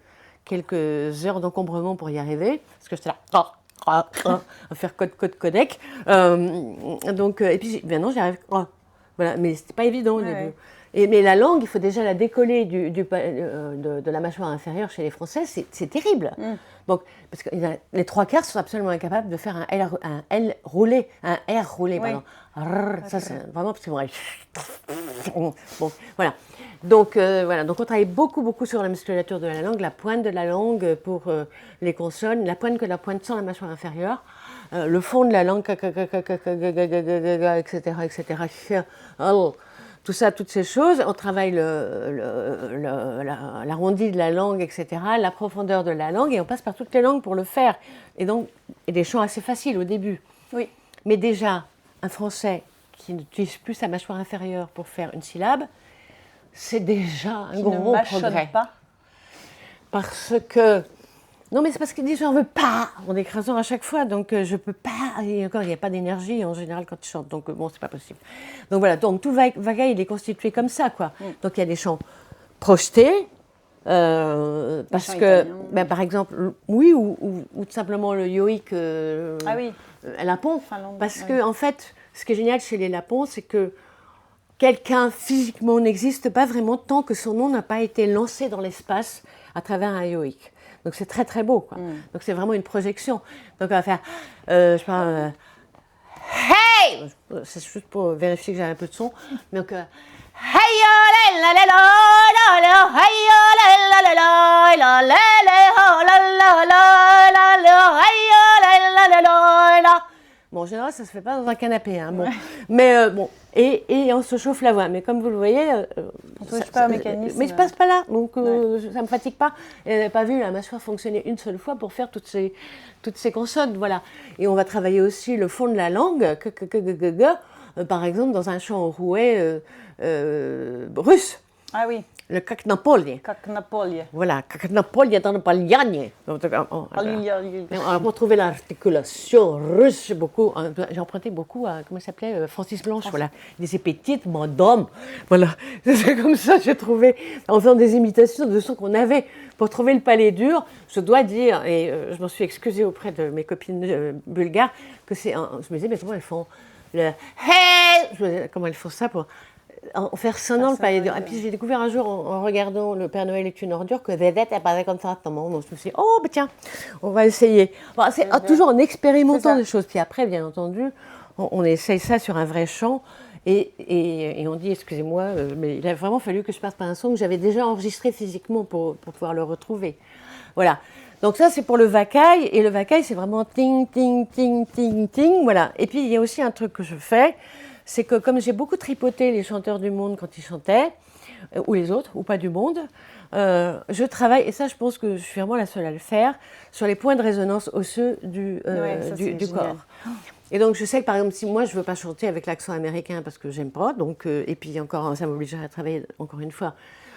heures d'encombrement pour y arriver, parce que j'étais là, à faire codec. Donc, et puis maintenant, j'y arrive. Voilà, mais c'était pas évident au début. Mais la langue, il faut déjà la décoller de la mâchoire inférieure chez les Français, c'est terrible. Donc, parce que les trois quarts sont absolument incapables de faire un L roulé, un R roulé, pardon. Ça, c'est vraiment parce qu'ils vont... Bon, voilà. Donc, donc, on travaille beaucoup sur la musculature de la langue, la pointe de la langue pour les consonnes, la pointe sans la mâchoire inférieure, le fond de la langue, etc. Tout ça, toutes ces choses, on travaille l'arrondi de la langue, etc., la profondeur de la langue, et on passe par toutes les langues pour le faire. Et donc, des chants assez faciles au début. Oui. Mais déjà, un Français qui n'utilise plus sa mâchoire inférieure pour faire une syllabe, c'est déjà un gros progrès. Pas. Parce que... Non, mais c'est parce qu'il dit « j'en veux pas » en écrasant à chaque fois, donc je peux pas. Et encore, il n'y a pas d'énergie en général quand il chante, donc bon, c'est pas possible. Donc voilà, donc tout Vagaï, il est constitué comme ça, quoi. Donc il y a des chants projetés, parce que, par exemple, oui, ou tout simplement le yoïque lapon, parce que en fait, ce qui est génial chez les lapons, c'est que quelqu'un physiquement n'existe pas vraiment tant que son nom n'a pas été lancé dans l'espace à travers un yoïque. Donc c'est très très beau, quoi. Donc c'est vraiment une projection. Donc on va faire, je parle, hey, c'est juste pour vérifier que j'ai un peu de son. Donc hey la la la la la hey la la la la la la la. Bon, en général, ça se fait pas dans un canapé, hein. Bon, mais bon, et on se chauffe la voix. Mais comme vous le voyez, on touche pas au mécanisme. Mais je passe pas là, donc ça me fatigue pas. Et on n'avait pas vu la mâchoire fonctionner une seule fois pour faire toutes ces consonnes, voilà. Et on va travailler aussi le fond de la langue, par exemple dans un chant au rouet russe. Ah oui. Le kaknapolye. Voilà, kaknapolye dans le paljanye. On a retrouvé l'articulation russe beaucoup. J'ai emprunté beaucoup à, comment il s'appelait, Francis Blanche, voilà. Il disait petite madame. Voilà, c'est comme ça j'ai trouvé, en faisant des imitations de sons qu'on avait pour trouver le palais dur. Je dois dire, et je m'en suis excusée auprès de mes copines bulgares, que c'est je me disais, mais comment elles font le hey, comment elles font ça pour en faire sonnant le palais dur. Et puis j'ai découvert un jour en regardant Le Père Noël est une ordure que Vedette elle parlait comme ça. Donc je me suis dit, oh, bah tiens, on va essayer. Bon, c'est toujours en expérimentant des choses. Puis après, bien entendu, on essaye ça sur un vrai chant. Et on dit, excusez-moi, mais il a vraiment fallu que je passe par un son que j'avais déjà enregistré physiquement pour pouvoir le retrouver. Voilà. Donc ça, c'est pour le Vakaï. Et le Vakaï, c'est vraiment ting, ting, ting, ting, ting. Voilà. Et puis, il y a aussi un truc que je fais, c'est que comme j'ai beaucoup tripoté les chanteurs du monde quand ils chantaient, ou les autres, ou pas du monde, je travaille, et ça je pense que je suis vraiment la seule à le faire, sur les points de résonance osseux du corps. Et donc je sais que par exemple, si moi je ne veux pas chanter avec l'accent américain parce que j'aime pas, donc, et puis encore, ça m'obligerait à travailler encore une fois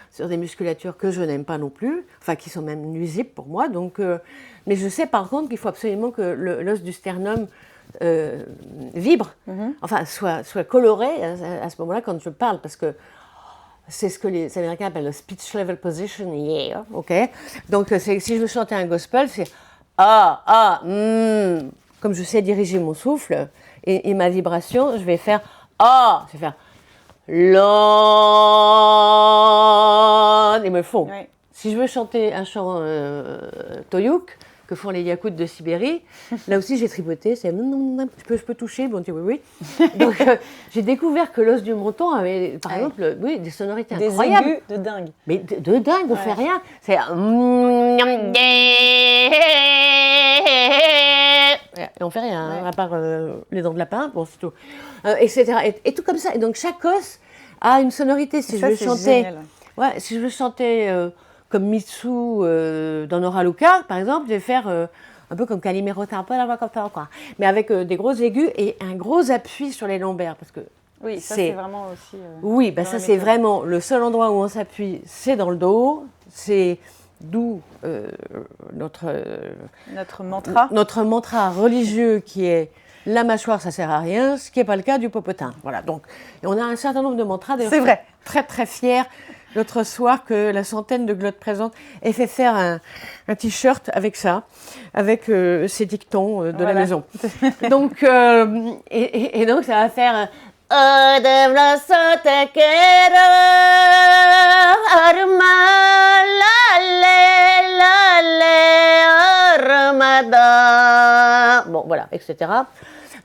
sur des musculatures que je n'aime pas non plus, enfin qui sont même nuisibles pour moi, donc, mais je sais par contre qu'il faut absolument que l'os du sternum vibre, enfin soit coloré à ce moment-là quand je parle, parce que c'est ce que les Américains appellent le speech level position, ok. Donc si je veux chanter un gospel, c'est comme je sais diriger mon souffle et ma vibration, je vais faire je vais faire il me faut. Oui. Si je veux chanter un chant toyouk, que font les Yakoutes de Sibérie, là aussi j'ai tripoté, c'est je peux toucher, bon, on dit oui. Donc j'ai découvert que l'os du menton avait, par exemple, des sonorités incroyables. Des aigus de dingue. Mais de dingue, on fait rien. C'est et on fait rien, à part les dents de lapin, bon c'est tout, etc. Et tout comme ça. Et donc chaque os a une sonorité. Si je veux chanter, si je veux chanter comme Mitsu dans Nora Luca, par exemple, je vais faire un peu comme Calimero Tarpa, quoi. Mais avec des gros aigus et un gros appui sur les lombaires, parce que oui, ça c'est vraiment aussi. Oui, ben ça c'est vraiment le seul endroit où on s'appuie, c'est dans le dos, c'est d'où notre mantra. Notre mantra religieux qui est la mâchoire, ça sert à rien, ce qui n'est pas le cas du popotin. Voilà, donc on a un certain nombre de mantras. C'est vrai. Très très fiers l'autre soir que la centaine de glottes présentes ait fait faire un t-shirt avec ça, avec ces dictons de la maison. Donc, et donc ça va faire Oh, de brazo te quiero, arma, armada. Bon, voilà, etc.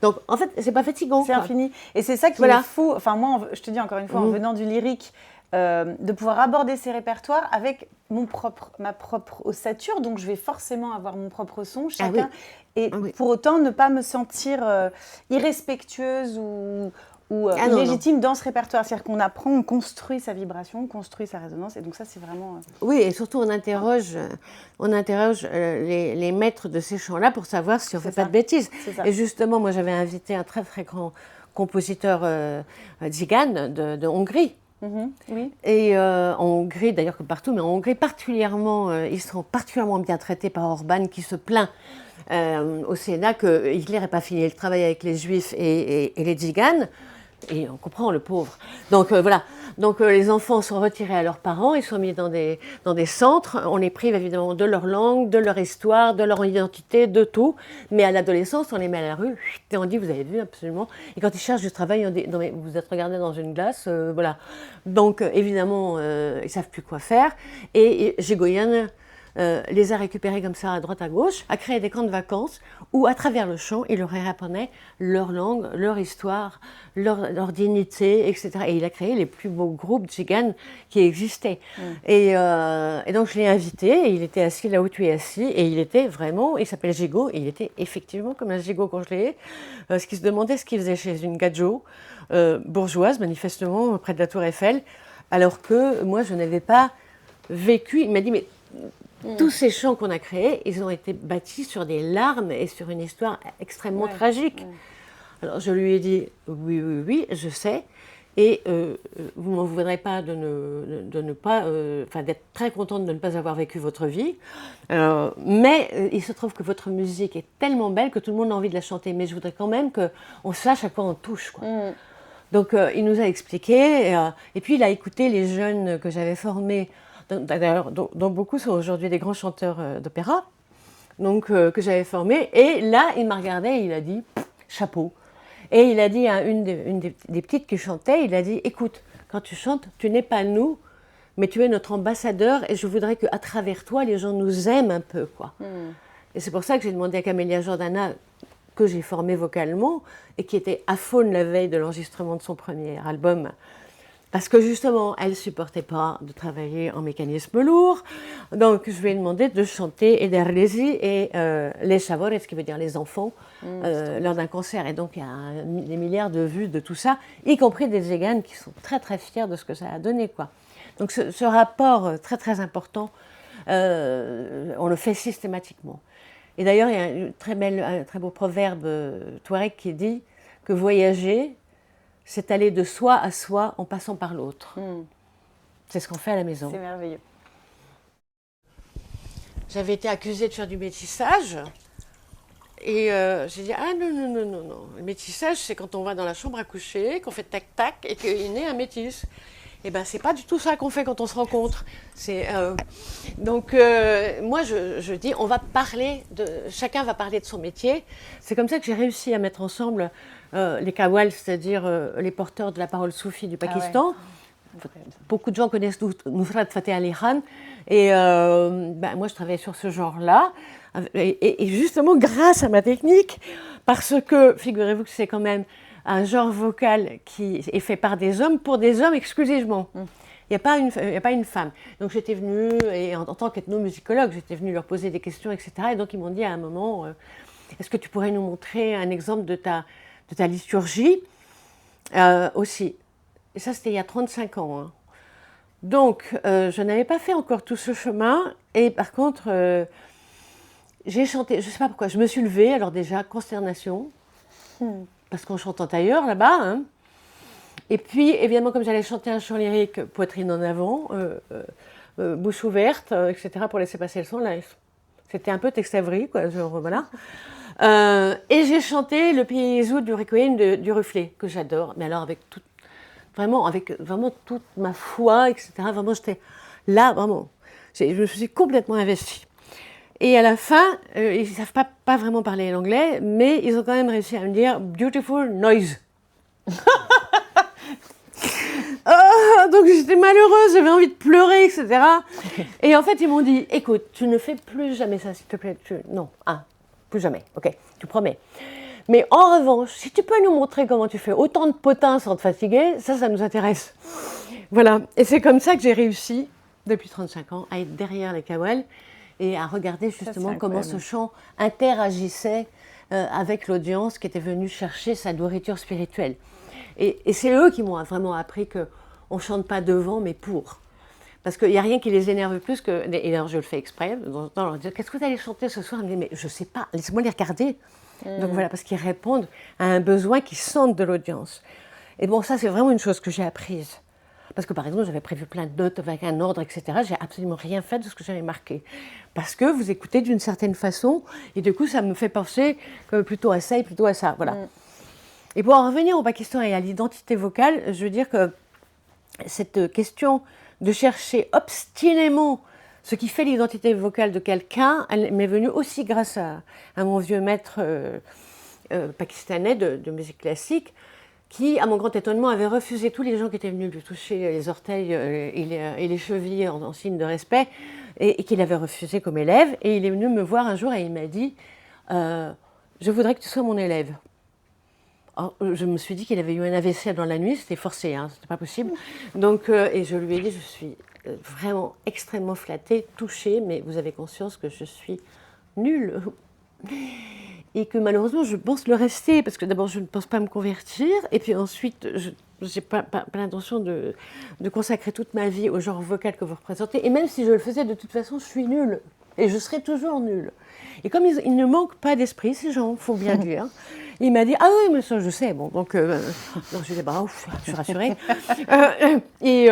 Donc, en fait, c'est pas fatigant. C'est infini. Et c'est ça qui est fou. Enfin, moi, je te dis encore une fois, en venant du lyrique, de pouvoir aborder ces répertoires avec ma propre ossature. Donc, je vais forcément avoir mon propre son, chacun. Et pour autant, ne pas me sentir irrespectueuse ou illégitime dans ce répertoire. C'est-à-dire qu'on apprend, on construit sa vibration, on construit sa résonance. Et donc ça, c'est vraiment... Oui, et surtout, on interroge les maîtres de ces chants-là pour savoir si on ne fait pas de bêtises. Et justement, moi, j'avais invité un très, très grand compositeur tzigane de Hongrie. Oui. Et en Hongrie, d'ailleurs que partout, mais en Hongrie particulièrement, ils sont particulièrement bien traités par Orban qui se plaint au Sénat que Hitler n'ait pas fini le travail avec les Juifs et les Tziganes. Et on comprend le pauvre. Donc voilà. Donc les enfants sont retirés à leurs parents, ils sont mis dans des centres. On les prive évidemment de leur langue, de leur histoire, de leur identité, de tout. Mais à l'adolescence, on les met à la rue et on dit vous avez vu absolument. Et quand ils cherchent du travail, on dit non mais vous êtes regardés dans une glace, voilà. Donc évidemment, ils savent plus quoi faire. Et Gigoyan les a récupérés comme ça à droite à gauche, a créé des camps de vacances où à travers le chant, il leur apprenait leur langue, leur histoire, leur dignité, etc. Et il a créé les plus beaux groupes tziganes qui existaient. Et donc je l'ai invité, et il était assis là où tu es assis, et il était vraiment, il s'appelle Gigot, et il était effectivement comme un Gigot congelé, ce qui se demandait ce qu'il faisait chez une gadjo bourgeoise, manifestement, près de la Tour Eiffel, alors que moi je n'avais pas vécu. Il m'a dit mais tous ces chants qu'on a créés, ils ont été bâtis sur des larmes et sur une histoire extrêmement tragique. Alors je lui ai dit oui, je sais, et vous ne m'en voudrez pas de ne pas, d'être très contente de ne pas avoir vécu votre vie, mais il se trouve que votre musique est tellement belle que tout le monde a envie de la chanter, mais je voudrais quand même qu'on sache à quoi on touche, quoi. Donc il nous a expliqué, et puis il a écouté les jeunes que j'avais formés. D'ailleurs, dont beaucoup sont aujourd'hui des grands chanteurs d'opéra, donc que j'avais formés. Et là, il m'a regardé et il a dit « chapeau ». Et il a dit à une des petites qui chantait, il a dit « écoute, quand tu chantes, tu n'es pas nous, mais tu es notre ambassadeur et je voudrais qu'à travers toi, les gens nous aiment un peu, quoi. Et c'est pour ça que j'ai demandé à Camélia Jordana, que j'ai formée vocalement, et qui était à Faune la veille de l'enregistrement de son premier album, parce que justement, elle ne supportait pas de travailler en mécanisme lourd. Donc, je lui ai demandé de chanter Ederlezi et Les Chavores, ce qui veut dire les enfants, lors d'un concert. Et donc, il y a des milliards de vues de tout ça, y compris des Tziganes qui sont très, très fiers de ce que ça a donné, quoi. Donc, ce rapport très, très important, on le fait systématiquement. Et d'ailleurs, il y a un très beau proverbe touareg qui dit que voyager, c'est aller de soi à soi en passant par l'autre. C'est ce qu'on fait à la maison. C'est merveilleux. J'avais été accusée de faire du métissage. Et j'ai dit, ah non. Le métissage, c'est quand on va dans la chambre à coucher, qu'on fait tac-tac et qu'il naît un métis. Eh bien, c'est pas du tout ça qu'on fait quand on se rencontre. Donc, moi, je dis, on va parler chacun va parler de son métier. C'est comme ça que j'ai réussi à mettre ensemble les Qawwal, c'est-à-dire les porteurs de la parole soufie du Pakistan. Beaucoup de gens connaissent Nusrat Fateh Ali Khan. Et moi, je travaillais sur ce genre-là. Et justement, grâce à ma technique, parce que, figurez-vous que c'est quand même un genre vocal qui est fait par des hommes pour des hommes exclusivement. Il n'y a pas une femme. Donc j'étais venue, et en tant qu'ethnomusicologue, j'étais venue leur poser des questions, etc. Et donc ils m'ont dit à un moment, est-ce que tu pourrais nous montrer un exemple de ta liturgie aussi. Et ça, c'était il y a 35 ans. Hein. Donc, je n'avais pas fait encore tout ce chemin. Et par contre, j'ai chanté, je ne sais pas pourquoi, je me suis levée, alors déjà, consternation. Parce qu'on chante en tailleur là-bas. Hein. Et puis, évidemment, comme j'allais chanter un chant lyrique, poitrine en avant, bouche ouverte, etc., pour laisser passer le son, là, c'était un peu Tex Avery, quoi, genre, voilà. Et j'ai chanté le Pied du Requiem du Rufflet, que j'adore, mais alors avec vraiment toute ma foi, etc. Vraiment, j'étais là, vraiment. Je me suis complètement investie. Et à la fin, ils ne savent pas vraiment parler l'anglais, mais ils ont quand même réussi à me dire « beautiful noise ». j'étais malheureuse, j'avais envie de pleurer, etc. Et en fait, ils m'ont dit, écoute, tu ne fais plus jamais ça, s'il te plaît. Non, plus jamais, ok, tu promets. Mais en revanche, si tu peux nous montrer comment tu fais autant de potins sans te fatiguer, ça nous intéresse. Voilà, et c'est comme ça que j'ai réussi, depuis 35 ans, à être derrière les kawels et à regarder justement comment ce chant interagissait avec l'audience qui était venue chercher sa nourriture spirituelle. Et c'est eux qui m'ont vraiment appris qu'on ne chante pas devant, mais pour. Parce qu'il n'y a rien qui les énerve plus que... Et alors je le fais exprès, de temps en temps, on leur dit « Qu'est-ce que vous allez chanter ce soir ?» Ils me disent « Mais je ne sais pas, laissez-moi les regarder. » Donc voilà, parce qu'ils répondent à un besoin qu'ils sentent de l'audience. Et bon, ça, c'est vraiment une chose que j'ai apprise. Parce que, par exemple, j'avais prévu plein de notes avec un ordre, etc. J'ai absolument rien fait de ce que j'avais marqué. Parce que vous écoutez d'une certaine façon, et du coup, ça me fait penser plutôt à ça et plutôt à ça. Voilà. Et pour en revenir au Pakistan et à l'identité vocale, je veux dire que cette question de chercher obstinément ce qui fait l'identité vocale de quelqu'un, elle m'est venue aussi grâce à mon vieux maître pakistanais de musique classique, qui, à mon grand étonnement, avait refusé tous les gens qui étaient venus lui toucher les orteils et les chevilles en signe de respect, et qu'il avait refusé comme élève. Et il est venu me voir un jour et il m'a dit « Je voudrais que tu sois mon élève ». Alors, je me suis dit qu'il avait eu un AVC dans la nuit, c'était forcé, hein, c'était pas possible. Donc, et je lui ai dit, je suis vraiment extrêmement flattée, touchée, mais vous avez conscience que je suis nulle. Et que malheureusement, je pense le rester, parce que d'abord, je ne pense pas me convertir, et puis ensuite, je n'ai pas l'intention de consacrer toute ma vie au genre vocal que vous représentez. Et même si je le faisais, de toute façon, je suis nulle. Et je serai toujours nulle. Et comme ils ne manquent pas d'esprit, ces gens, il faut bien dire. Il m'a dit, ah oui, mais ça, je sais. Bon, donc, non, je dis, bah, ouf, je suis rassurée. Et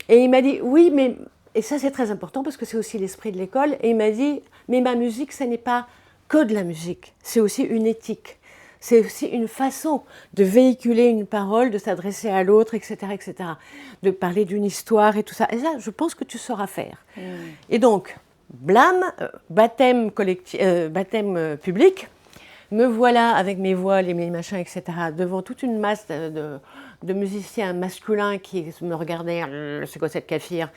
il m'a dit, oui, mais... Et ça, c'est très important, parce que c'est aussi l'esprit de l'école. Et il m'a dit, mais ma musique, ce n'est pas que de la musique. C'est aussi une éthique. C'est aussi une façon de véhiculer une parole, de s'adresser à l'autre, etc., etc. De parler d'une histoire et tout ça. Et ça, je pense que tu sauras faire. Et donc... Blâme, baptême public, me voilà avec mes voiles et mes machins, etc., devant toute une masse de musiciens masculins qui me regardaient, c'est quoi cette kafir,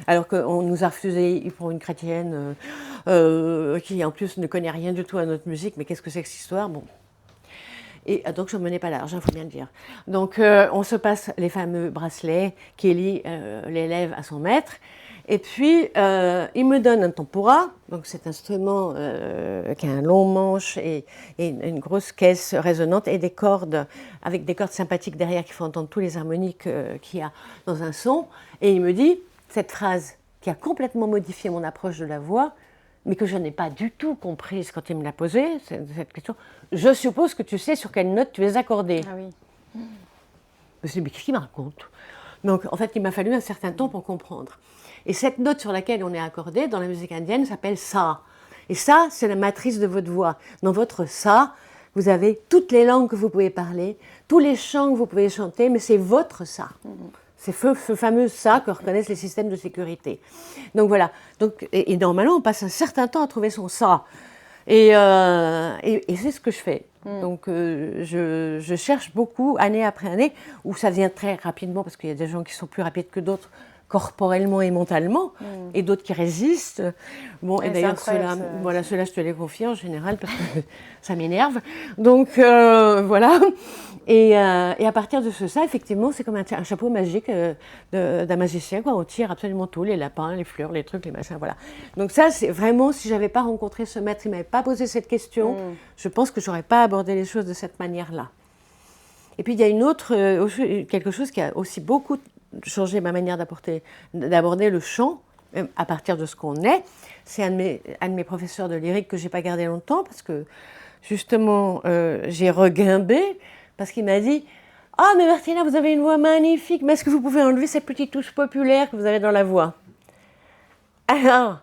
alors qu'on nous a refusé pour une chrétienne qui en plus ne connaît rien du tout à notre musique, mais qu'est-ce que c'est que cette histoire, bon. Et donc je ne menais pas large, il faut bien le dire. Donc on se passe les fameux bracelets qui lient l'élève à son maître. Et puis, il me donne un tempura, donc cet instrument qui a un long manche et une grosse caisse résonante et des cordes, avec des cordes sympathiques derrière qui font entendre tous les harmoniques qu'il y a dans un son. Et il me dit cette phrase qui a complètement modifié mon approche de la voix, mais que je n'ai pas du tout comprise quand il me l'a posée, cette question. Je suppose que tu sais sur quelle note tu es accordé. Ah oui. Je me suis dit, mais qu'est-ce qu'il me raconte? Donc, en fait, il m'a fallu un certain temps pour comprendre. Et cette note sur laquelle on est accordé dans la musique indienne s'appelle sa. Et ça, c'est la matrice de votre voix. Dans votre sa, vous avez toutes les langues que vous pouvez parler, tous les chants que vous pouvez chanter, mais c'est votre sa. C'est ce fameux sa que reconnaissent les systèmes de sécurité. Donc voilà. Donc, et normalement, on passe un certain temps à trouver son sa. Et c'est ce que je fais. Donc je cherche beaucoup, année après année, où ça vient très rapidement, parce qu'il y a des gens qui sont plus rapides que d'autres, corporellement et mentalement, et d'autres qui résistent. Bon, et d'ailleurs, ceux-là, je te les confie en général, parce que ça m'énerve. Donc, voilà. Et à partir de ça, effectivement, c'est comme un chapeau magique d'un magicien, quoi. On tire absolument tout, les lapins, les fleurs, les trucs, les machins, voilà. Donc ça, c'est vraiment, si je n'avais pas rencontré ce maître, il ne m'avait pas posé cette question, je pense que je n'aurais pas abordé les choses de cette manière-là. Et puis, il y a quelque chose qui a aussi beaucoup changé ma manière d'aborder le chant, à partir de ce qu'on est. C'est un de mes professeurs de lyrique que je n'ai pas gardé longtemps, parce que, justement, j'ai reguimbé, parce qu'il m'a dit « Ah, mais Martina, vous avez une voix magnifique, mais est-ce que vous pouvez enlever cette petite touche populaire que vous avez dans la voix ?» Alors,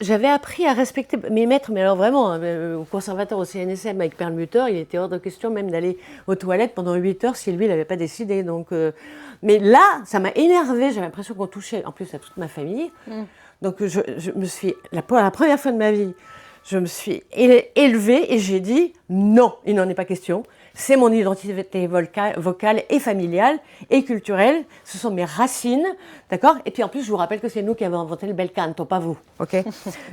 j'avais appris à respecter mes maîtres, mais alors vraiment, au conservatoire au CNSM avec perlmuteur, il était hors de question même d'aller aux toilettes pendant 8 heures si lui, il n'avait pas décidé. Donc, mais là, ça m'a énervée, j'avais l'impression qu'on touchait en plus à toute ma famille. Donc, je me suis, pour la première fois de ma vie, je me suis élevée et j'ai dit non, il n'en est pas question. c'est mon identité vocale et familiale et culturelle. Ce sont mes racines, d'accord? Et puis en plus, je vous rappelle que c'est nous qui avons inventé le bel canto, pas vous, ok?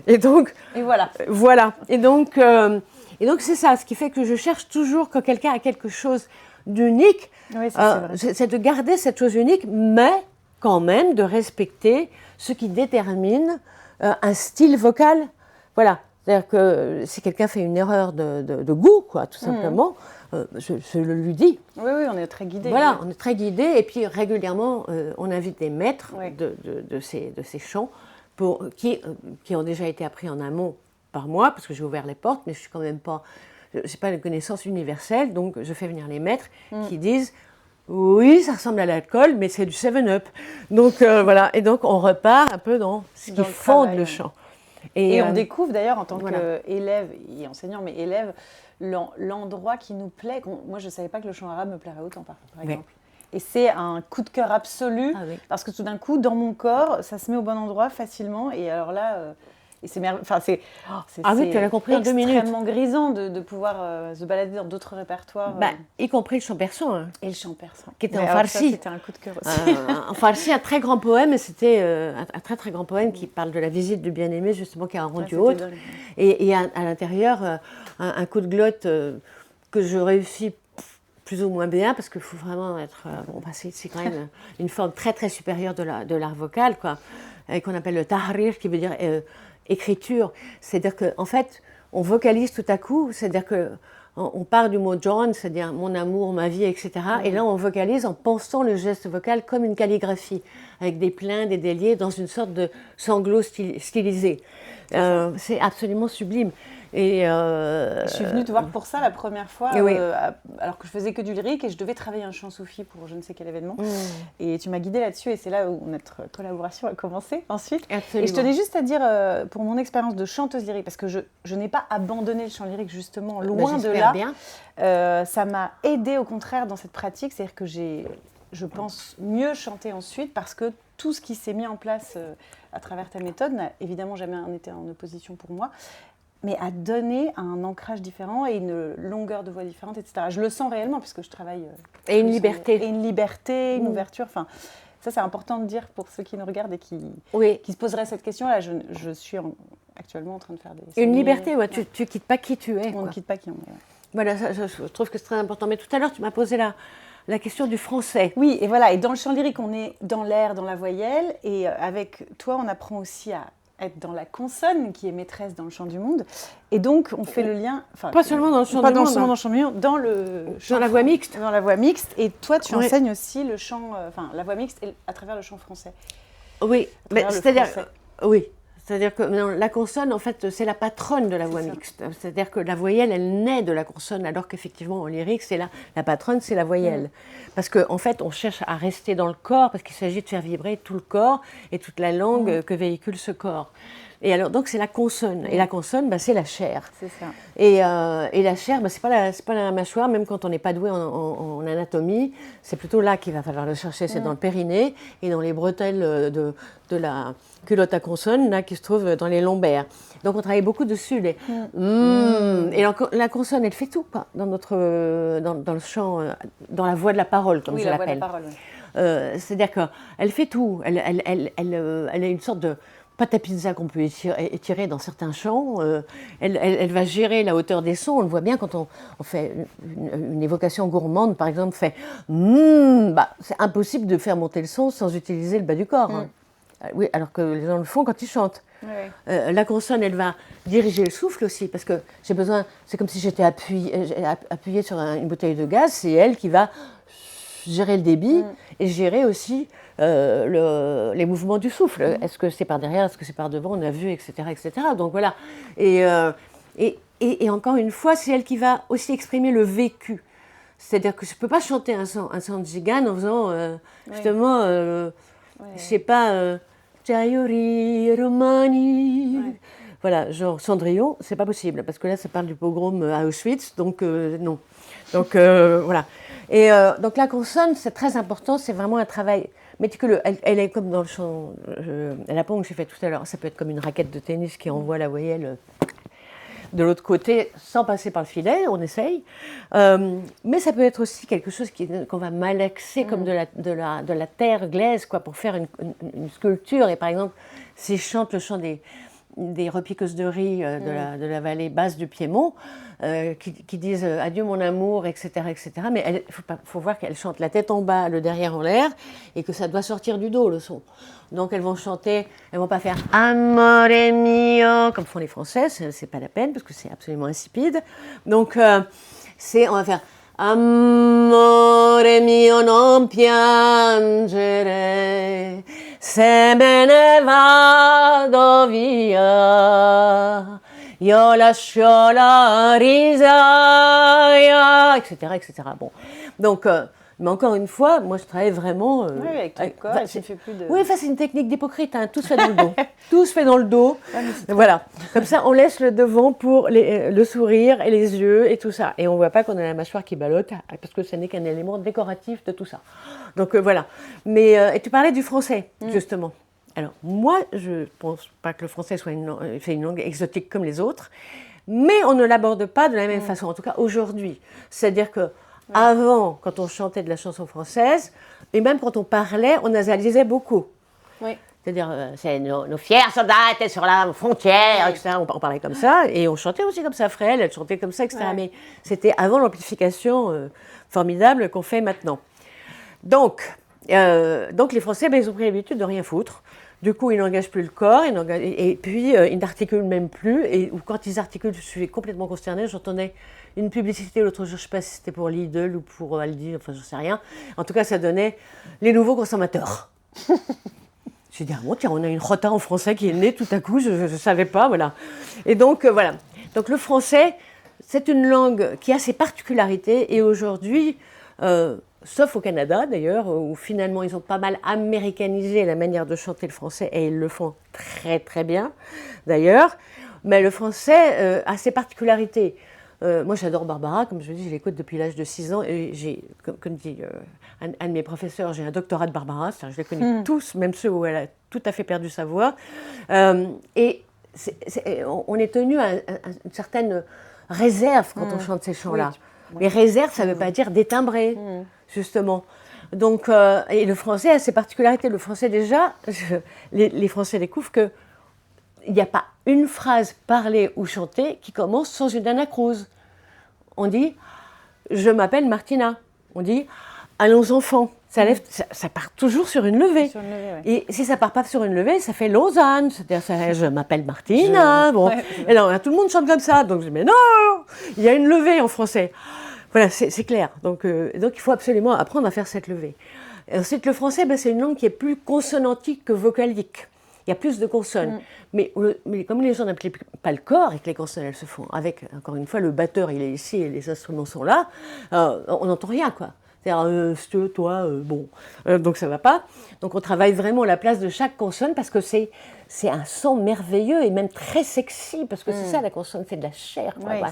Et donc, Et voilà. Voilà. Et donc c'est ça, ce qui fait que je cherche toujours quand quelqu'un a quelque chose d'unique, Oui, ça, c'est vrai. c'est de garder cette chose unique, mais quand même de respecter ce qui détermine un style vocal. Voilà. C'est-à-dire que si quelqu'un fait une erreur de goût, quoi, tout simplement, je le lui dis. Oui, oui, on est très guidés. Voilà, Oui. on est très guidés. Et puis régulièrement, on invite des maîtres Oui. de ces chants qui ont déjà été appris en amont par moi, parce que j'ai ouvert les portes, mais je suis quand même pas, j'ai pas une connaissance universelle, donc je fais venir les maîtres qui disent oui, ça ressemble à l'alcool, mais c'est du 7-Up. Donc voilà, et donc on repart un peu dans ce qui Dans le fonde travail, le ouais. chant. Et on découvre d'ailleurs en tant voilà. qu'élève et enseignant, mais élève, l'endroit qui nous plaît. Moi, je ne savais pas que le chant arabe me plairait autant, par exemple. Et c'est un coup de cœur absolu, parce que tout d'un coup, dans mon corps, ça se met au bon endroit facilement. Et alors là, et c'est enfin, c'est tu l'as compris en 2 minutes. extrêmement grisant de pouvoir se balader dans d'autres répertoires. Y compris le chant persan. Hein. Et le chant persan. Qui était en farsi. C'était un coup de cœur aussi. En farsi, un très grand poème, et c'était un très très grand poème qui parle de la visite du bien-aimé, justement, qui a rendu autre. Et à l'intérieur, un coup de glotte que je réussis plus ou moins bien, parce qu'il faut vraiment être... c'est quand même une forme très très supérieure de l'art vocal, quoi, qu'on appelle le tahrir, qui veut dire écriture. C'est-à-dire qu'en fait, on vocalise tout à coup, c'est-à-dire que on part du mot John, c'est-à-dire mon amour, ma vie, etc. Et là, on vocalise en pensant le geste vocal comme une calligraphie, avec des pleins, des déliés, dans une sorte de sanglot stylisé. C'est absolument sublime. Et je suis venue te voir pour ça la première fois, alors que je faisais que du lyrique et je devais travailler un chant soufi pour je ne sais quel événement. Et tu m'as guidée là-dessus et c'est là où notre collaboration a commencé ensuite. Absolument. Et je tenais juste à dire, pour mon expérience de chanteuse lyrique, parce que je n'ai pas abandonné le chant lyrique justement, loin de là. Bien. Ça m'a aidée au contraire dans cette pratique, c'est-à-dire que je pense, mieux chanter ensuite parce que tout ce qui s'est mis en place à travers ta méthode n'a évidemment jamais été en opposition pour moi, mais a donné un ancrage différent et une longueur de voix différente, etc. Je le sens réellement puisque je travaille... et une liberté. Et une liberté, une ouverture, enfin... Ça, c'est important de dire pour ceux qui nous regardent et qui se poseraient cette question-là. Je suis actuellement en train de faire des... Une liberté, ouais. Tu ne quittes pas qui tu es. On ne quitte pas qui on est. Ouais. Voilà, je trouve que c'est très important. Mais tout à l'heure, tu m'as posé la question du français. Oui, et voilà. Et dans le chant lyrique, on est dans l'air, dans la voyelle. Et avec toi, on apprend aussi à être dans la consonne, qui est maîtresse dans le chant du monde. Et donc, on fait le lien... Pas seulement dans le chant du monde. Pas seulement dans le chant du monde, dans le chant... Dans la voix mixte. Dans la voix mixte. Et toi, tu enseignes aussi le chant... la voix mixte à travers le chant français. Oui, mais c'est-à-dire... Oui. C'est-à-dire que la consonne, en fait, c'est la patronne de la voix mixte. C'est-à-dire que la voyelle, elle naît de la consonne, alors qu'effectivement, en lyrique, c'est la patronne, c'est la voyelle. Parce qu'en fait, on cherche à rester dans le corps, parce qu'il s'agit de faire vibrer tout le corps et toute la langue que véhicule ce corps. Et alors, donc, c'est la consonne. Et la consonne, c'est la chair. C'est ça. Et la chair, c'est pas la mâchoire, même quand on n'est pas doué en anatomie, c'est plutôt là qu'il va falloir le chercher. C'est dans le périnée et dans les bretelles de la culotte à consonne, là, qui se trouve dans les lombaires. Donc, on travaille beaucoup dessus. Et la consonne, elle fait tout, quoi, dans le chant, dans la voix de la parole, comme je l'appelle. Oui, la voix de la parole. C'est-à-dire qu'elle fait tout. Elle a une sorte de pâte à pizza qu'on peut étirer dans certains chants. Elle va gérer la hauteur des sons. On le voit bien quand on fait une évocation gourmande, par exemple, fait c'est impossible de faire monter le son sans utiliser le bas du corps. Hein. Oui, alors que les gens le font quand ils chantent. La consonne, elle va diriger le souffle aussi, parce que j'ai besoin, c'est comme si j'étais appuyée sur une bouteille de gaz, c'est elle qui va gérer le débit et gérer aussi les mouvements du souffle. Est-ce que c'est par derrière, est-ce que c'est par devant, on a vu, etc. etc. Donc voilà. Et encore une fois, c'est elle qui va aussi exprimer le vécu. C'est-à-dire que je ne peux pas chanter un chant de Gigane en faisant justement, je ne sais pas, Jayuri Romani. Voilà, genre Cendrillon, c'est pas possible, parce que là, ça parle du pogrom à Auschwitz, donc non. Donc voilà. Et donc la consonne, c'est très important, c'est vraiment un travail méticuleux. Elle est comme dans le chant, la pompe que j'ai fait tout à l'heure, ça peut être comme une raquette de tennis qui envoie la voyelle de l'autre côté sans passer par le filet, on essaye. Mais ça peut être aussi quelque chose qu'on va malaxer comme de la terre glaise, quoi, pour faire une sculpture. Et par exemple, si je chante le chant des repiqueuses de riz de la vallée basse du Piémont, qui disent adieu mon amour, etc., etc. Mais il faut voir qu'elles chantent la tête en bas, le derrière en l'air, et que ça doit sortir du dos, le son. Donc elles vont chanter, elles vont pas faire amore mio comme font les Français, c'est pas la peine parce que c'est absolument insipide. Donc on va faire amore mio non piangere se me ne vado via. Io lascio la risaia, etc., etc. Bon, donc, mais encore une fois, moi je travaille vraiment. Oui, avec ton corps, tu ne fais plus de. Oui, c'est une technique d'hypocrite, hein, tout se fait dans le dos. Tout se fait dans le dos. Voilà, comme ça on laisse le devant pour le sourire et les yeux et tout ça. Et on ne voit pas qu'on a la mâchoire qui ballotte, parce que ce n'est qu'un élément décoratif de tout ça. Donc voilà. Mais, et tu parlais du français, justement. Alors, moi, je ne pense pas que le français soit une langue exotique comme les autres, mais on ne l'aborde pas de la même façon, en tout cas aujourd'hui. C'est-à-dire qu'avant, quand on chantait de la chanson française, et même quand on parlait, on nasalisait beaucoup. Oui. C'est-à-dire, c'est nos fiers soldats étaient sur la frontière, etc. On parlait comme ça, et on chantait aussi comme ça. Fréhel, elle chantait comme ça, etc. Ouais. Mais c'était avant l'amplification formidable qu'on fait maintenant. Donc les Français, ils ont pris l'habitude de rien foutre. Du coup, ils n'engagent plus le corps, et puis ils n'articulent même plus. Et quand ils articulent, je suis complètement consternée. J'entendais une publicité l'autre jour, je ne sais pas si c'était pour Lidl ou pour Aldi, enfin, je ne sais rien. En tout cas, ça donnait les nouveaux consommateurs. J'ai dit, ah bon, tiens, on a une rota en français qui est née tout à coup, je ne savais pas, voilà. Et donc, voilà. Donc, le français, c'est une langue qui a ses particularités, et aujourd'hui, sauf au Canada d'ailleurs, où finalement ils ont pas mal américanisé la manière de chanter le français, et ils le font très très bien d'ailleurs, mais le français a ses particularités. Moi j'adore Barbara, comme je dis, je l'écoute depuis l'âge de 6 ans, et j'ai, comme dit un de mes professeurs, j'ai un doctorat de Barbara, c'est-à-dire je les connais tous, même ceux où elle a tout à fait perdu sa voix, et on est tenu à une certaine réserve quand on chante ces chants-là. Oui. Mais réserve, ça ne veut pas dire détimbré, justement. Donc, et le français a ses particularités. Le français, déjà, les Français découvrent qu'il n'y a pas une phrase parlée ou chantée qui commence sans une anacrouse. On dit « je m'appelle Martina ». On dit « allons enfants ». Ça part toujours sur une levée. Sur une levée, ouais. Et si ça ne part pas sur une levée, ça fait Lausanne. C'est-à-dire, je m'appelle Martina. Bon. Ouais. Et alors, tout le monde chante comme ça. Donc, je dis, mais non, il y a une levée en français. Voilà, c'est clair. Donc, il faut absolument apprendre à faire cette levée. Et ensuite, le français, c'est une langue qui est plus consonantique que vocalique. Il y a plus de consonnes. Mais comme les gens n'appliquent pas le corps et que les consonnes, elles se font avec, encore une fois, le batteur, il est ici et les instruments sont là, on n'entend rien, quoi. C'est-à-dire, toi, bon. Donc ça ne va pas. Donc on travaille vraiment la place de chaque consonne parce que c'est un son merveilleux et même très sexy, parce que c'est ça, la consonne, c'est de la chair. Quoi, ouais,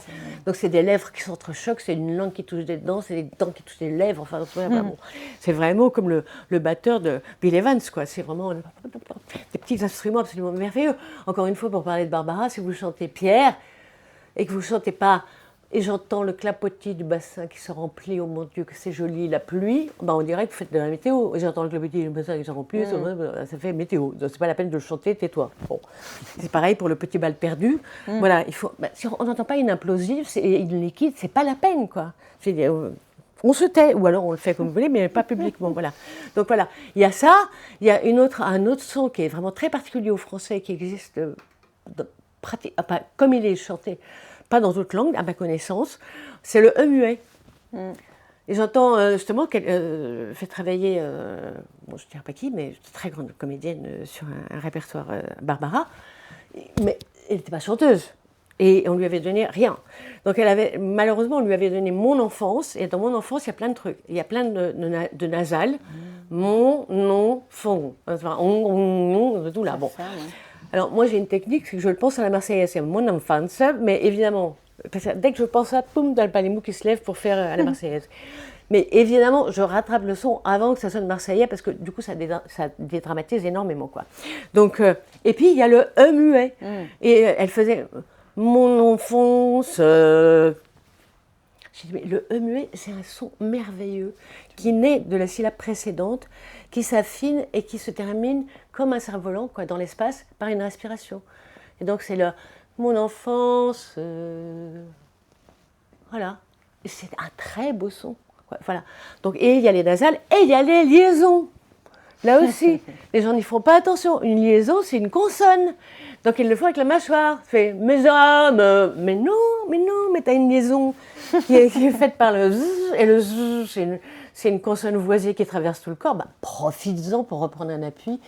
donc c'est des lèvres qui s'entrechoquent, c'est une langue qui touche des dents, c'est des dents qui touchent des lèvres. Enfin, bon, c'est vraiment comme le batteur de Bill Evans, quoi. C'est vraiment des petits instruments absolument merveilleux. Encore une fois, pour parler de Barbara, si vous chantez Pierre et que vous ne chantez pas et j'entends le clapotis du bassin qui se remplit, oh mon Dieu, que c'est joli, la pluie, on dirait que vous faites de la météo. Et j'entends le clapotis du bassin qui se remplit, ça fait météo. Donc c'est pas la peine de le chanter, tais-toi. Bon. C'est pareil pour le petit bal perdu. Voilà, si on n'entend pas une implosive, une liquide, c'est pas la peine, quoi. On se tait, ou alors on le fait comme vous voulez, mais pas publiquement. Voilà. Donc voilà, il y a ça, il y a un autre son qui est vraiment très particulier au français, qui existe comme il est chanté, pas dans d'autres langues, à ma connaissance, c'est le E muet. Et j'entends justement qu'elle fait travailler, je ne dirais pas qui, mais une très grande comédienne sur un répertoire, Barbara, mais elle n'était pas chanteuse. Et on lui avait donné rien. Donc malheureusement, on lui avait donné Mon enfance, et dans Mon enfance, il y a plein de trucs. Il y a plein de nasales. Mon enfant. Enfin, tout là. Bon. Alors, moi, j'ai une technique, c'est que je le pense à la Marseillaise, c'est Mon enfance, mais évidemment, parce que dès que je pense à poum, dans le palémou qui se lève pour faire à la Marseillaise. Mais évidemment, je rattrape le son avant que ça sonne marseillais, parce que du coup, ça dédramatise énormément, quoi. Donc, et puis, il y a le E muet. Et elle faisait mon enfance. J'ai dit, mais le E muet, c'est un son merveilleux qui naît de la syllabe précédente, qui s'affine et qui se termine comme un cerf-volant quoi, dans l'espace par une respiration. Et donc c'est le mon enfance. Voilà. Et c'est un très beau son. Voilà. Donc, et il y a les nasales et il y a les liaisons. Là aussi, les gens n'y font pas attention. Une liaison, c'est une consonne. Donc, ils le font avec la mâchoire. Fait mes hommes. Mais non, mais t'as une liaison qui est faite par le z. Et le z, c'est une consonne voisée qui traverse tout le corps. Bah, profites-en pour reprendre un appui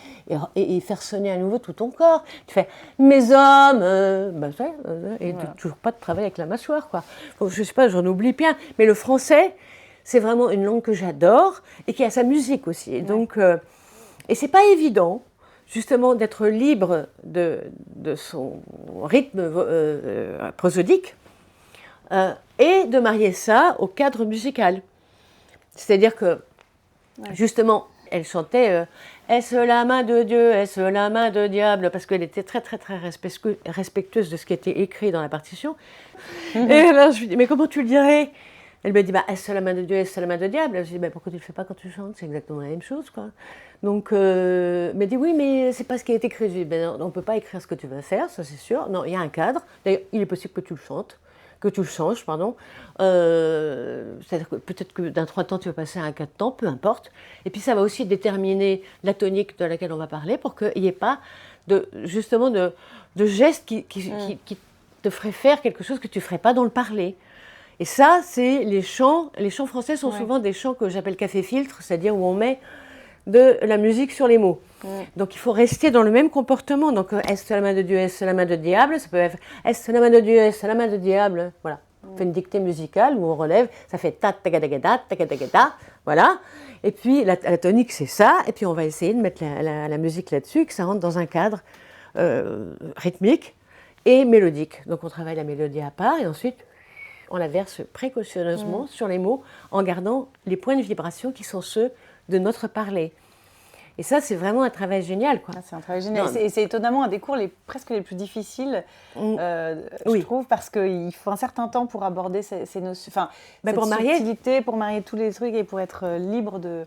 et faire sonner à nouveau tout ton corps. Tu fais mes hommes. Et voilà. Toujours pas de travail avec la mâchoire, quoi. Bon, je sais pas, j'en oublie bien. Mais le français, c'est vraiment une langue que j'adore et qui a sa musique aussi. Et donc, et c'est pas évident, justement, d'être libre de son rythme prosodique et de marier ça au cadre musical. C'est-à-dire que, justement, elle chantait Est-ce la main de Dieu, est-ce la main de diable? Parce qu'elle était très, très, très respectueuse de ce qui était écrit dans la partition. Et là, je lui dis mais comment tu le dirais? Elle me dit est-ce la main de Dieu, est-ce la main de diable? Je lui dis pourquoi tu le fais pas quand tu chantes? C'est exactement la même chose, quoi. Donc, elle me dit oui, mais c'est pas ce qui a été écrit. Je lui dis on ne peut pas écrire ce que tu vas faire, ça c'est sûr. Non, il y a un cadre. D'ailleurs, il est possible que tu le chantes. Que tu le changes, pardon. C'est-à-dire que peut-être que d'un 3 temps, tu vas passer à un 4 temps, peu importe. Et puis ça va aussi déterminer la tonique de laquelle on va parler pour qu'il n'y ait pas justement de gestes qui te feraient faire quelque chose que tu ne ferais pas dans le parler. Et ça, c'est les chants. Les chants français sont souvent des chants que j'appelle café-filtre, c'est-à-dire où on met de la musique sur les mots. Donc il faut rester dans le même comportement. Donc est-ce la main de Dieu, est-ce la main de diable? Ça peut être est-ce la main de Dieu, est-ce la main de diable? Voilà. On fait une dictée musicale où on relève, ça fait ta ta ta ta ta ta, voilà. Et puis la tonique c'est ça. Et puis on va essayer de mettre la musique là-dessus, que ça rentre dans un cadre rythmique et mélodique. Donc on travaille la mélodie à part et ensuite on la verse précautionneusement sur les mots en gardant les points de vibration qui sont ceux de notre parler. Et ça, c'est vraiment un travail génial, quoi. C'est un travail génial. Et c'est étonnamment un des cours presque les plus difficiles, je trouve, parce qu'il faut un certain temps pour aborder ces notions, enfin, cette subtilité, pour marier tous les trucs et pour être libre de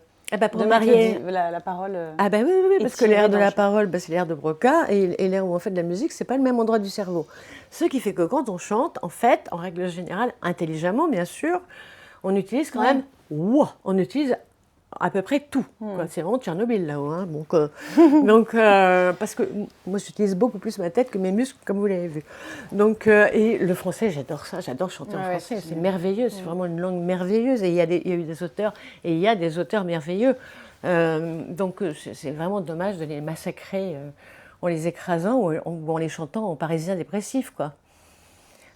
marier la parole. Oui, parce que l'air de la parole, c'est l'air de Broca, et l'air où on fait de la musique, c'est pas le même endroit du cerveau. Ce qui fait que quand on chante, en fait, en règle générale, intelligemment, bien sûr, on utilise quand même, on utilise à peu près tout. C'est vraiment Tchernobyl là-haut. Hein. Donc, parce que moi, j'utilise beaucoup plus ma tête que mes muscles, comme vous l'avez vu. Donc, et le français, j'adore ça. J'adore chanter en français. C'est merveilleux. C'est vraiment une langue merveilleuse. Et il y a eu des auteurs, et il y a des auteurs merveilleux. Donc, c'est vraiment dommage de les massacrer en les écrasant ou en les chantant en parisien dépressif, quoi.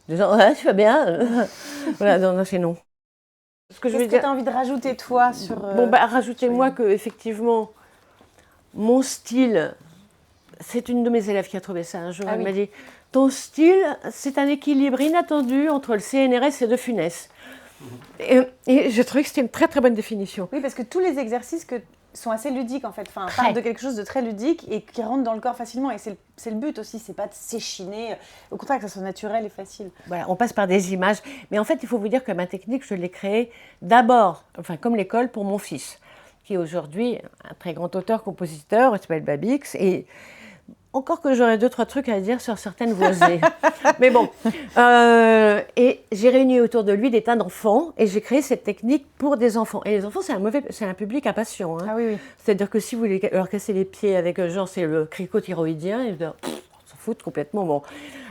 Disant, tu vas bien. Voilà, non, c'est non. Qu'est-ce que tu as envie de rajouter, toi, sur... rajoutez-moi que, effectivement, mon style, c'est une de mes élèves qui a trouvé ça un jour. Elle m'a dit, ton style, c'est un équilibre inattendu entre le CNRS et De Funès. Et je trouvais que c'était une très, très bonne définition. Oui, parce que tous les exercices sont assez ludiques, en fait. Enfin, partent de quelque chose de très ludique et qui rentre dans le corps facilement. Et c'est le but aussi, c'est pas de s'échiner. Au contraire, que ça soit naturel et facile. Voilà, on passe par des images. Mais en fait, il faut vous dire que ma technique, je l'ai créée d'abord, comme l'école, pour mon fils, qui est aujourd'hui un très grand auteur-compositeur, il s'appelle Babix. Et encore que j'aurais 2-3 trucs à dire sur certaines voisées. Mais bon. Et j'ai réuni autour de lui des tas d'enfants et j'ai créé cette technique pour des enfants. Et les enfants, c'est un public impatient. Hein. Ah oui. C'est-à-dire que si vous leur cassez les pieds avec, c'est le cricothyroïdien, ils s'en foutent complètement. Bon.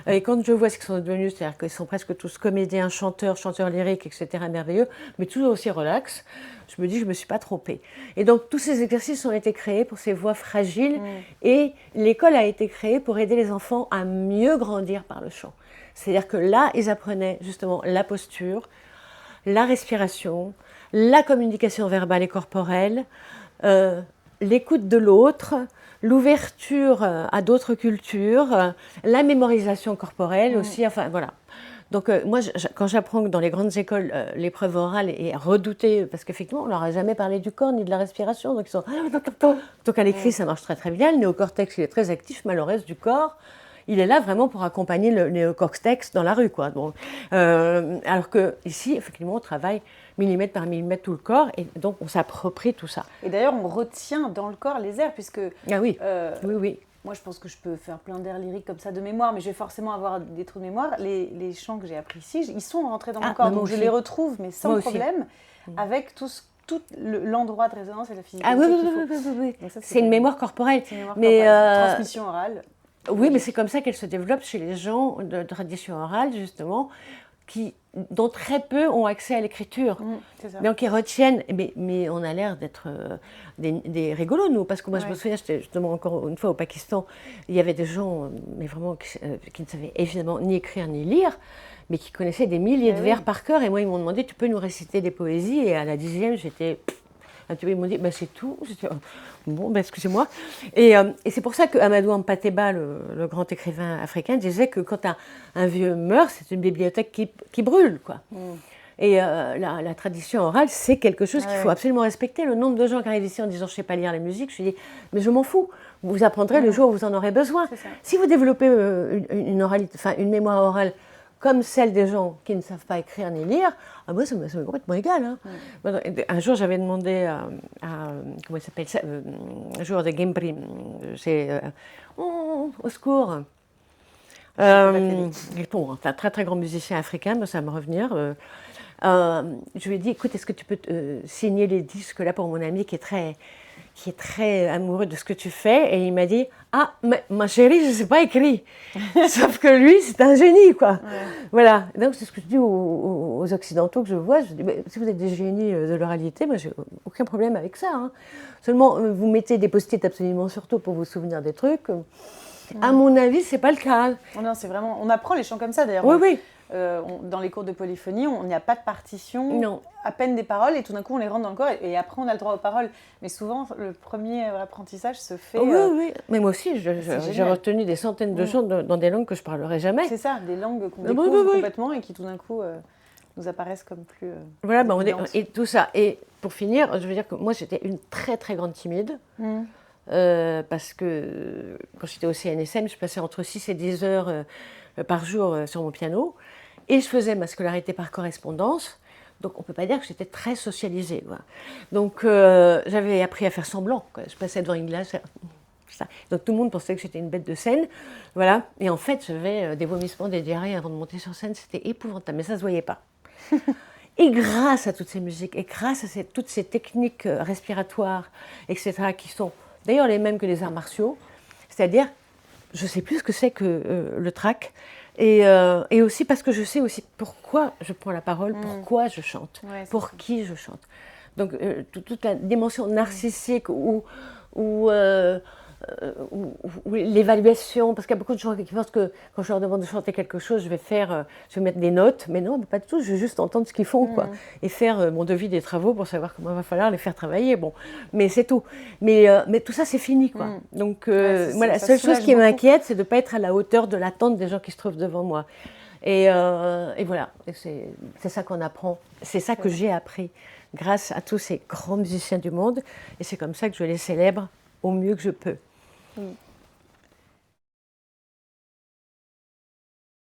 Et quand je vois ce qu'ils sont devenus, c'est-à-dire qu'ils sont presque tous comédiens, chanteurs lyriques, etc., merveilleux, mais toujours aussi relax, je me dis que je ne me suis pas trompée. Et donc, tous ces exercices ont été créés pour ces voix fragiles et l'école a été créée pour aider les enfants à mieux grandir par le chant. C'est-à-dire que là, ils apprenaient justement la posture, la respiration, la communication verbale et corporelle, l'écoute de l'autre, l'ouverture à d'autres cultures, la mémorisation corporelle aussi, enfin voilà. Donc moi, quand j'apprends que dans les grandes écoles, l'épreuve orale est redoutée, parce qu'effectivement, on leur a jamais parlé du corps ni de la respiration, donc à l'écrit, ça marche très très bien, le néocortex, il est très actif, mais le reste du corps, il est là vraiment pour accompagner le néocortex dans la rue, quoi. Donc, alors qu'ici, effectivement, on travaille millimètre par millimètre tout le corps, et donc on s'approprie tout ça. Et d'ailleurs, on retient dans le corps les airs, puisque... Ah oui, oui. Moi, je pense que je peux faire plein d'airs lyriques comme ça de mémoire, mais je vais forcément avoir des trous de mémoire. Les chants que j'ai appris ici, ils sont rentrés dans mon corps, donc je les retrouve, mais sans problème, avec tout l'endroit de résonance et la physicalité qu'il faut. Oui. C'est une mémoire corporelle. Transmission orale. Oui, mais c'est comme ça qu'elle se développe chez les gens de tradition orale, justement, dont très peu ont accès à l'écriture. Donc ils retiennent, mais on a l'air d'être des rigolos, nous, parce que moi je me souviens, j'étais justement encore une fois au Pakistan, il y avait des gens, mais vraiment, qui ne savaient évidemment ni écrire ni lire, mais qui connaissaient des milliers de vers par cœur, et moi ils m'ont demandé, tu peux nous réciter des poésies, et à la 10e, j'étais... Ils m'ont dit, c'est tout. J'étais, bon, excusez-moi. Et c'est pour ça qu'Amadou Hampâté-Bâ, le grand écrivain africain, disait que quand un vieux meurt, c'est une bibliothèque qui brûle, quoi. Et la tradition orale, c'est quelque chose qu'il faut absolument respecter. Le nombre de gens qui arrivent ici en disant, je ne sais pas lire la musique, je dis, mais je m'en fous. Vous apprendrez le jour où vous en aurez besoin. Si vous développez une mémoire orale comme celle des gens qui ne savent pas écrire ni lire, moi, ça m'est complètement égal. Hein. Un jour, j'avais demandé comment il s'appelle ça, un joueur de Gimpri, c'est au secours. Un très très grand musicien africain, mais ça va me revenir. Je lui ai dit, écoute, est-ce que tu peux signer les disques là pour mon ami qui est très amoureux de ce que tu fais, et il m'a dit, mais ma chérie, je ne sais pas écrire. Sauf que lui, c'est un génie, quoi. Voilà. Donc, c'est ce que je dis aux Occidentaux que je vois. Je dis, si vous êtes des génies de l'oralité, moi, j'ai aucun problème avec ça. Hein. Seulement, vous mettez des post-it absolument surtout pour vous souvenir des trucs. À mon avis, c'est pas le cas. Non, c'est vraiment... On apprend les chants comme ça, d'ailleurs. Oui. Dans les cours de polyphonie, il n'y a pas de partition, à peine des paroles, et tout d'un coup on les rentre dans le corps, et après on a le droit aux paroles. Mais souvent, le premier apprentissage se fait... Oui. Mais moi aussi, j'ai retenu des centaines de chants dans des langues que je ne parlerai jamais. C'est ça, des langues qu'on découvre complètement et qui tout d'un coup nous apparaissent comme plus... Voilà, et tout ça. Et pour finir, je veux dire que moi j'étais une très très grande timide. Parce que quand j'étais au CNSM, je passais entre 6 et 10 heures par jour sur mon piano, et je faisais ma scolarité par correspondance, donc on ne peut pas dire que j'étais très socialisée, quoi. Donc j'avais appris à faire semblant, quoi. Je passais devant une glace, ça. Donc tout le monde pensait que j'étais une bête de scène, voilà, et en fait j'avais des vomissements, des diarrhées avant de monter sur scène, c'était épouvantable, mais ça ne se voyait pas. Et grâce à toutes ces musiques, et grâce à toutes ces techniques respiratoires, etc., qui sont d'ailleurs les mêmes que les arts martiaux, c'est-à-dire, je ne sais plus ce que c'est que le trac, et aussi parce que je sais aussi pourquoi je prends la parole, pourquoi je chante, pour qui je chante. Donc toute la dimension narcissique ou l'évaluation, parce qu'il y a beaucoup de gens qui pensent que quand je leur demande de chanter quelque chose, je vais mettre des notes, mais non, pas du tout, je veux juste entendre ce qu'ils font, quoi, et faire mon devis des travaux pour savoir comment il va falloir les faire travailler, bon, mais c'est tout. Mais tout ça, c'est fini, quoi. Donc, voilà, la seule chose qui m'inquiète, c'est de ne pas être à la hauteur de l'attente des gens qui se trouvent devant moi. Et voilà, c'est ça qu'on apprend, c'est ça que j'ai appris grâce à tous ces grands musiciens du monde, et c'est comme ça que je les célèbre au mieux que je peux.